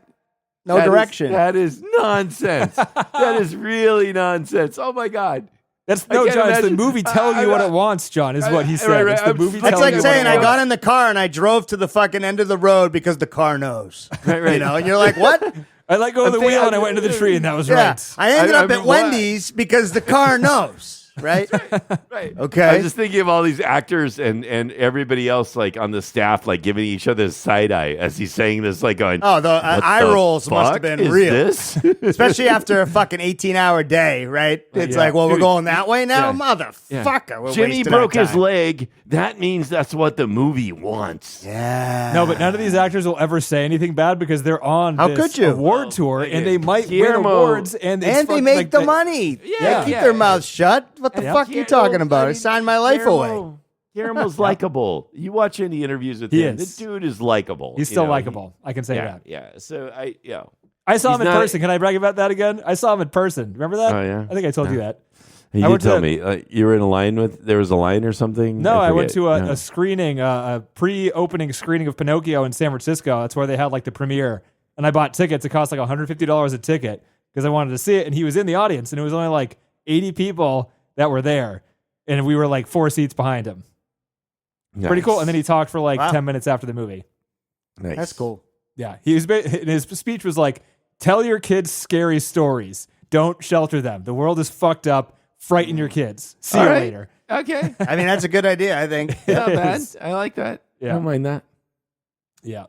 direction. That is nonsense. That is really nonsense. Oh my God. That's no, John. It's the movie telling you what it wants, John, is what he said. Right. It's the movie That's telling like you saying what it I got wants. in the car and I drove to the fucking end of the road because the car knows. Right. You know, and you're like, what? I let go of the wheel and I went into the tree, and that was Yeah. right. I ended up mean, at Wendy's because the car knows. Right? Right. Okay. I was just thinking of all these actors and everybody else like on the staff like giving each other side eye as he's saying this, like going, Oh, the "What eye the rolls must have fuck been is real. This? Especially after a fucking 18-hour day, right? It's Yeah. like, well, we're Dude. going that way now? Yeah. Motherfucker. We're Jimmy wasting broke our his time. leg. That means that's what the movie wants. Yeah. No, but none of these actors will ever say anything bad because they're on How this could you? award tour, like and they might Guillermo- win awards, and they make the money. Yeah, They keep yeah. their mouths shut. What the Yeah. fuck are you talking about? I signed my life away. Guillermo's likable. You watch any interviews with He him, is. the dude is likable. He's you still know? likable. I can say Yeah, that. yeah. So I saw him He's in not- person. Can I brag about that again? I saw him in person. Remember that? Oh, yeah? I think I told you that. He I did went to tell the- me you were in a line with. There was a line or something. No, I went forget. to No. a screening, a pre-opening screening of Pinocchio in San Francisco. That's where they had like the premiere, and I bought tickets. It cost like $150 a ticket because I wanted to see it, and he was in the audience, and it was only like 80 people that were there, and we were like 4 seats behind him. Pretty cool. And then he talked for like Wow. 10 minutes after the movie. Nice. That's cool. Yeah, and his speech was like, "Tell your kids scary stories. Don't shelter them. The world is fucked up. Frighten your kids. See you All right. later." Okay. I mean, that's a good idea, I think. Not It bad. is. I like that. Yeah. I don't mind that. Yeah,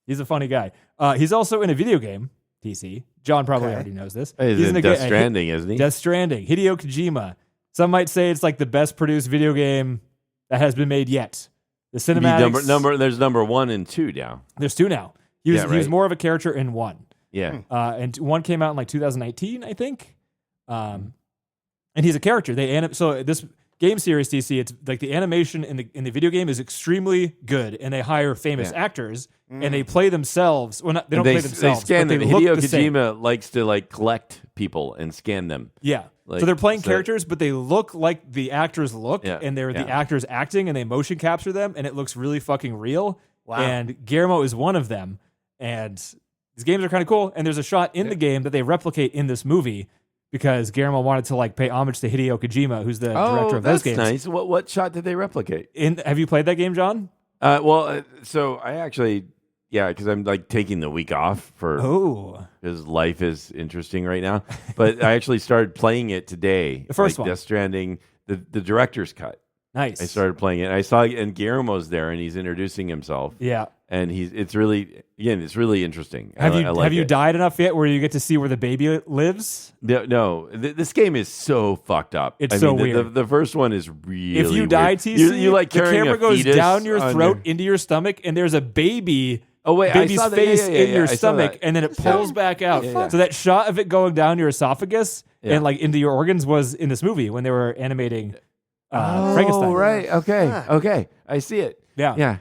he's a funny guy. He's also in a video game. TC John probably already knows this. He's in a Death Stranding, isn't he? Death Stranding. Hideo Kojima. Some might say it's like the best produced video game that has been made yet. The cinematics. There's number 1 and 2 now. There's 2 now. He was Yeah, right. more of a character in 1. Yeah. And 1 came out in like 2019, I think. And he's a character. So this game series, TC, it's like the animation in the video game is extremely good, and they hire famous actors and they play themselves. Well, they don't play themselves. They scan but them. they look Hideo the same. Kojima likes to like collect people and scan them. Yeah. Like, so they're playing so- characters, but they look like the actors look, Yeah, and they're the yeah. actors acting, and they motion capture them, and it looks really fucking real. Wow. And Guillermo is one of them. And these games are kind of cool. And there's a shot in the game that they replicate in this movie because Guillermo wanted to like pay homage to Hideo Kojima, who's the director of those games. Nice. What shot did they replicate? Have you played that game, John? So I actually, because I'm like taking the week off because life is interesting right now. But I actually started playing it today. The first one, Death Stranding, the director's cut. Nice. I started playing it. I saw, and Guillermo's there, and he's introducing himself. Yeah. And it's really interesting. Have you it. died enough yet where you get to see where the baby lives? No, this game is so fucked up. It's weird. The first one is really. If you weird. die, TC, you like the carrying camera a goes fetus down your throat your... into your stomach, and there's a baby's I saw that. face in your I saw stomach, that. and then it pulls back out. Yeah. So that shot of it going down your esophagus and like into your organs was in this movie when they were animating Frankenstein. Oh, right. Okay. I see it. Yeah.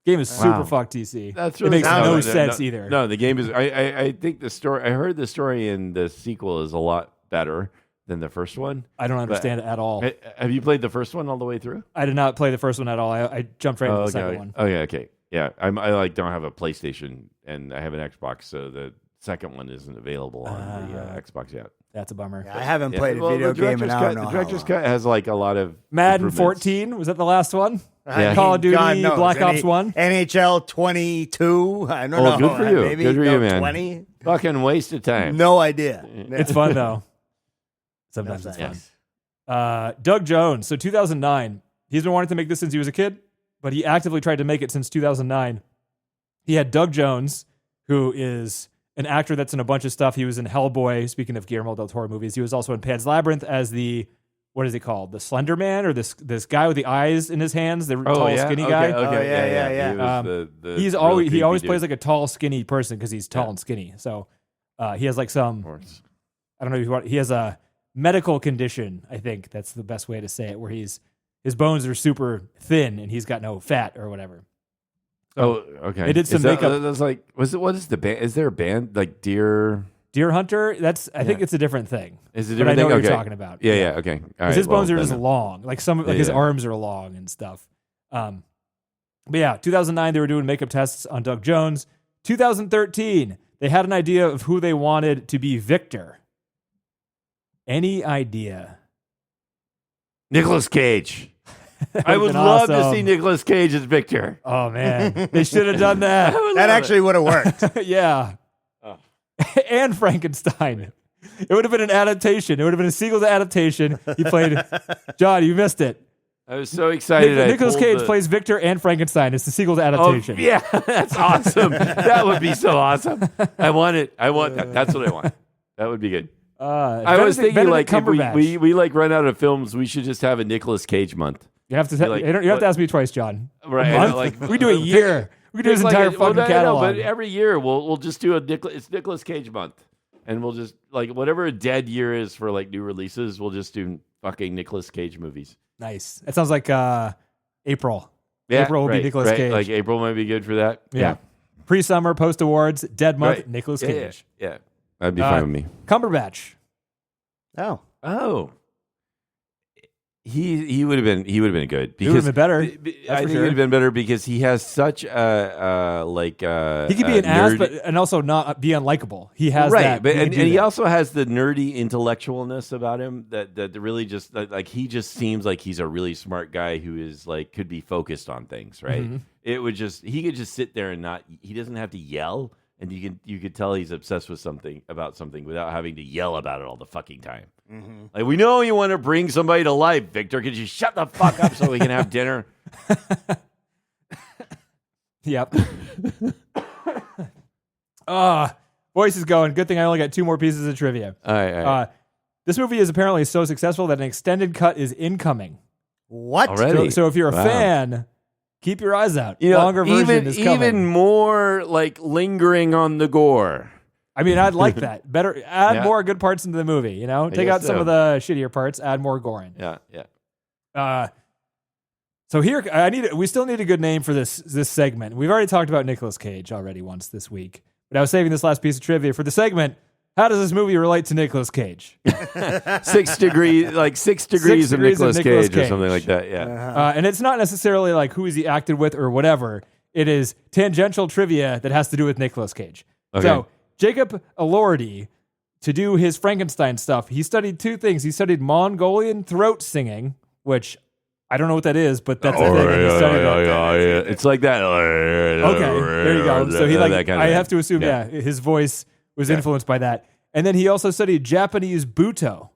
Game is super fucked, TC. That's really it makes no sense either. No, the game is. I think the story. I heard the story in the sequel is a lot better than the first one. I don't understand it at all. Have you played the first one all the way through? I did not play the first one at all. I jumped right into the second one. Okay. Yeah, I don't have a PlayStation and I have an Xbox, so the second one isn't available on the Xbox yet. That's a bummer. Yeah, I haven't played a video game in I don't know The director's cut has like a lot of Madden 14, was that the last one? Yeah. Call of Duty, Black Ops 1? NHL 22, I don't know. Good for you. Maybe Good for you, man. 20? Fucking waste of time. No idea. It's fun, though. Sometimes it's fun. Doug Jones, so 2009. He's been wanting to make this since he was a kid, but he actively tried to make it since 2009. He had Doug Jones, who is an actor that's in a bunch of stuff. He was in Hellboy, speaking of Guillermo Del Toro movies. He was also in Pan's Labyrinth as what is he called? The Slender Man, or this guy with the eyes in his hands, the tall, skinny guy? Yeah. He always plays like a tall, skinny person because he's tall and skinny. So he has like some, I don't know, he has a medical condition, I think that's the best way to say it, where his bones are super thin and he's got no fat or whatever. Oh, okay. They did some makeup. That's like, what is the band? Is there a band like Deer Hunter? I think it's a different thing. Is it different thing? What you're talking about. Yeah. Okay. All right, his bones are just long, like his arms are long and stuff. But yeah, 2009 they were doing makeup tests on Doug Jones. 2013 they had an idea of who they wanted to be Victor. Any idea? Nicolas Cage. I would love to see Nicolas Cage as Victor. Oh man, they should have done that. That actually would have worked. Yeah. And Frankenstein. It would have been an adaptation. It would have been a sequel to adaptation. He played John. You missed it. I was so excited. Nicolas Cage plays Victor and Frankenstein. It's the sequel to adaptation. Oh, yeah, that's awesome. That would be so awesome. I want it. I want that. That's what I want. That would be good. I was thinking like if we like run out of films, we should just have a Nicolas Cage month. You have to you have to ask me twice, John. Right? We do a year. We can do his entire fucking catalog. But every year we'll just do it's Nicolas Cage month, and we'll just like whatever a dead year is for like new releases, we'll just do fucking Nicolas Cage movies. Nice. That sounds like April. Yeah, April will be Nicolas Cage. Like April might be good for that. Yeah. Pre-summer, post-awards, dead month, Nicolas Cage. Yeah. That'd be fine with me. Cumberbatch. Oh. He would have been good. He would have been better. I think he would have been better because he has such a he could be an ass, and also not be unlikable. He has that, and he also has the nerdy intellectualness about him that really just like he just seems like he's a really smart guy who is like could be focused on things, right? Mm-hmm. He could just sit there and he doesn't have to yell, and you could tell he's obsessed with something without having to yell about it all the fucking time. Mm-hmm. Like, we know you want to bring somebody to life, Victor. Could you shut the fuck up so we can have dinner? Yep. Voice is going. Good thing I only got 2 more pieces of trivia. All right. This movie is apparently so successful that an extended cut is incoming. What? Already? So if you're a fan, keep your eyes out. Longer version is coming. Even more like lingering on the gore. I mean, I'd like that. Better add more good parts into the movie. Take out some of the shittier parts. Add more gore in. Yeah. So here, we still need a good name for this segment. We've already talked about Nicolas Cage already once this week, but I was saving this last piece of trivia for the segment. How does this movie relate to Nicolas Cage? 6 degrees, like 6 degrees of Nicolas Cage or something like that. Yeah. And it's not necessarily like who is he acted with or whatever. It is tangential trivia that has to do with Nicolas Cage. Okay. So Jacob Elordi, to do his Frankenstein stuff, he studied 2 things. He studied Mongolian throat singing, which I don't know what that is, but that's the thing. And he studied it. It's like that. Okay, there you go. So he that kind of I thing. have to assume, his voice was influenced by that. And then he also studied Japanese Buto,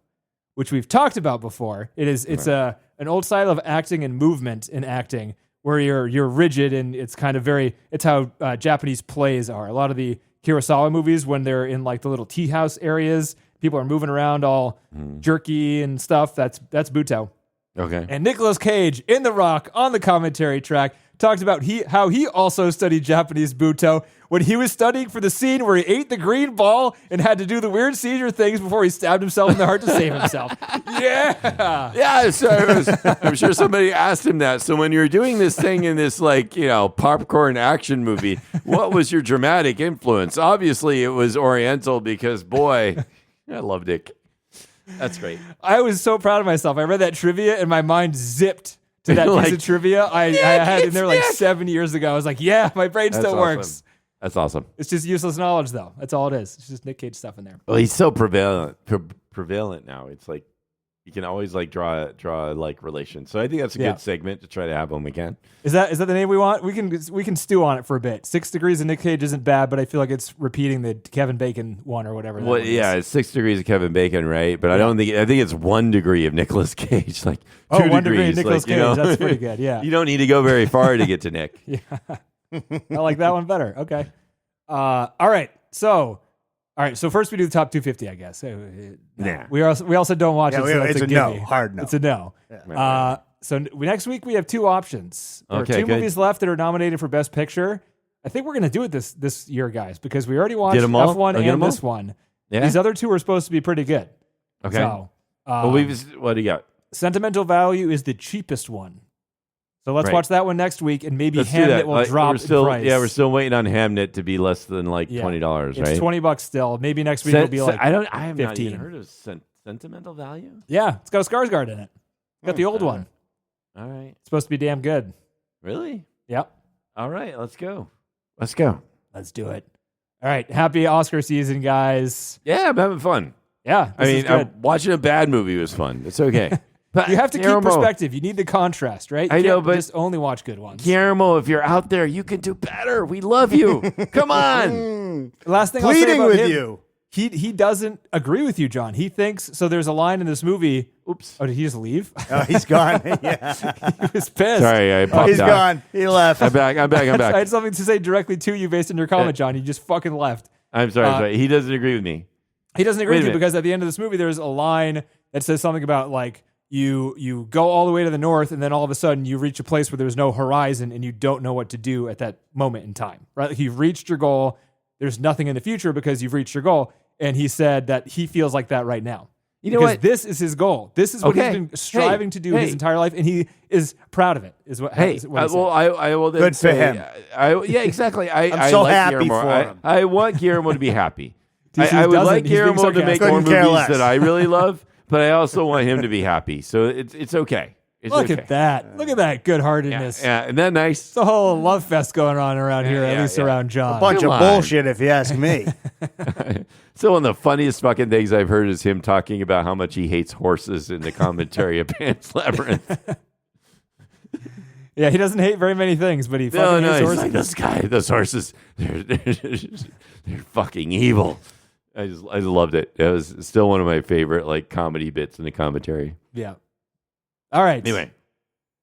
which we've talked about before. It's an old style of acting and movement in acting where you're rigid, and it's kind of it's how Japanese plays are. A lot of the Kurosawa movies, when they're in like the little tea house areas, people are moving around all jerky and stuff. That's Buto. Okay. And Nicolas Cage in The Rock on the commentary track talked about how he also studied Japanese Buto when he was studying for the scene where he ate the green ball and had to do the weird seizure things before he stabbed himself in the heart to save himself. Yeah. Yeah, so I'm sure somebody asked him that. So when you're doing this thing in this popcorn action movie, what was your dramatic influence? Obviously, it was Oriental because, boy, I loved it. That's great. I was so proud of myself. I read that trivia and my mind zipped to that piece of trivia I had in there like 7 years ago. I was like, yeah, my brain still works. That's awesome. It's just useless knowledge, though. That's all it is. It's just Nick Cage stuff in there. Well, he's so prevalent now. It's like you can always like draw like relations. So I think that's a good segment to try to have when we can. Is that the name we want? We can stew on it for a bit. 6 Degrees of Nick Cage isn't bad, but I feel like it's repeating the Kevin Bacon one or whatever. Well, yeah, it's 6 degrees of Kevin Bacon, right? But I think it's 1 degree of Nicolas Cage, like 2 1 degrees. degree of Nicolas Cage. That's pretty good. Yeah, you don't need to go very far to get to Nick. Yeah, I like that one better. Okay. All right. So first we do the top 250, I guess. Nah. We also don't watch it. So it's a gimme. no, hard no. It's a no. Yeah. So next week we have 2 options. There are 2 good. movies left that are nominated for Best Picture. I think we're going to do it this year, guys, because we already watched F1 and this one. Yeah. These other 2 are supposed to be pretty good. Okay. So, what do you got? Sentimental Value is the cheapest one. So let's watch that one next week, and maybe Let's do Hamnet that. will drop in price. Yeah, we're still waiting on Hamnet to be less than like $20, right? It's $20 still. Maybe next week it'll be like I have 15. not even heard of Sentimental Value. Yeah, it's got a Skarsgård in it. Got the old one. All right. It's supposed to be damn good. Really? Yep. All right, let's go. Let's do it. All right. Happy Oscar season, guys. Yeah, I'm having fun. Yeah. Watching a bad movie was fun. It's okay. But you have to keep perspective. You need the contrast, right? You I know, can't but just only watch good ones. Guillermo, if you're out there, you can do better. We love you. Come on. Last thing I'll say Pleading about with him, you. He doesn't agree with you, John. He thinks so. There's a line in this movie. Oops. Oh, did he just leave? Oh, he's gone. Yeah. He was pissed. Sorry, I popped He's out. gone. He left. I'm back. I had something to say directly to you based on your comment, John. You just fucking left. I'm sorry. He doesn't agree with me. He doesn't agree Wait a with you minute. because at the end of this movie, there's a line that says something about like you go all the way to the north, and then all of a sudden you reach a place where there's no horizon, and you don't know what to do at that moment in time. Right? Like you've reached your goal. There's nothing in the future because you've reached your goal. And he said that he feels like that right now. You know because what? This is his goal. This is what he's been striving to do his entire life, and he is proud of it. Is what? Hey, is what he said. I will then Good for say, him. Yeah, exactly. I'm so like happy Guillermo. for him. I want Guillermo to be happy. DC I would doesn't. like He's being Guillermo to make sarcastic. more Couldn't care movies less. that I really love, but I also want him to be happy. So it's okay. It's Look okay. at that. Look at that good-heartedness. Yeah, isn't that nice? It's a whole love fest going on around here, at least around John. Bunch Come of on. bullshit, if you ask me. So one of the funniest fucking things I've heard is him talking about how much he hates horses in the commentary of Pan's Labyrinth. Yeah, he doesn't hate very many things, but he fucking hates he's horses. like, those horses, they're fucking evil. I loved it. It was still one of my favorite like comedy bits in the commentary. Yeah. All right. Anyway,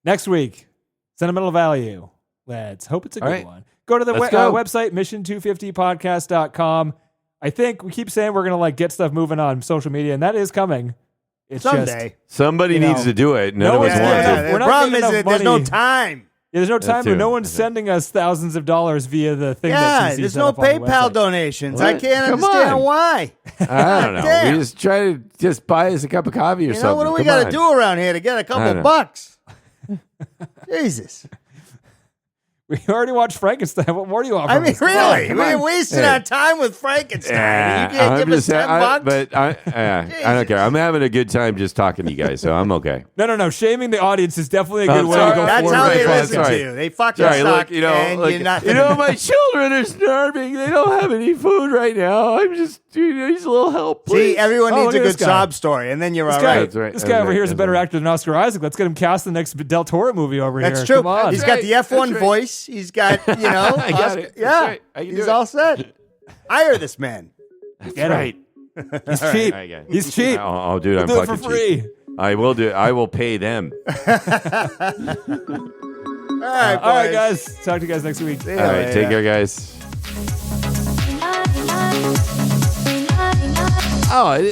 next week, Sentimental Value. Let's hope it's a good right. one. Go to the Let's go. website, mission250podcast.com. I think we keep saying we're going to like get stuff moving on social media, and that is coming. It's Someday. somebody You needs know, to do it. None no of us one's want getting to. enough- We're The not problem getting is enough that there's no money. time. Yeah, there's no time, too. but no one's sending us thousands of dollars via the thing. Yeah, that CC there's set no up on the PayPal website. donations. What? I can't Come understand on. why. I don't know. Damn. We just try to just buy us a cup of coffee or You something. know, what do we Come got to on. do around here to get a I couple don't know. bucks? Jesus. We already watched Frankenstein. What more do you want? I from mean, us? Come on, really? come on. We're wasting our time with Frankenstein. You can't I'm give us just saying, $10? but I don't care. I'm having a good time just talking to you guys, so I'm okay. No. Shaming the audience is definitely a good I'm way sorry. to go That's forward. how with they the listen podcast. Sorry. to you. They fucking Sorry, suck, look, and you're not my children are starving. They don't have any food right now. I'm just needs a little help, please. See, everyone Oh, needs a look at good this guy. sob story, and then you're all This guy, right. That's right. this That's guy over right. here is a That's better right. actor than Oscar Isaac. Let's get him cast in the next Del Toro movie over here. That's true. Come on. He's That's got the right. F1 That's right. voice. He's got, I got Oscar- it. That's yeah, right. I can do he's it. all set. Hire this man. Get him. He's cheap. All right, guys. He's cheap. Oh, dude, I'm We'll do it fucking for free. cheap. I will do it. I will pay them. All right, All right, boys. guys. Talk to you guys next week. See you All right, later. take care, guys. Oh,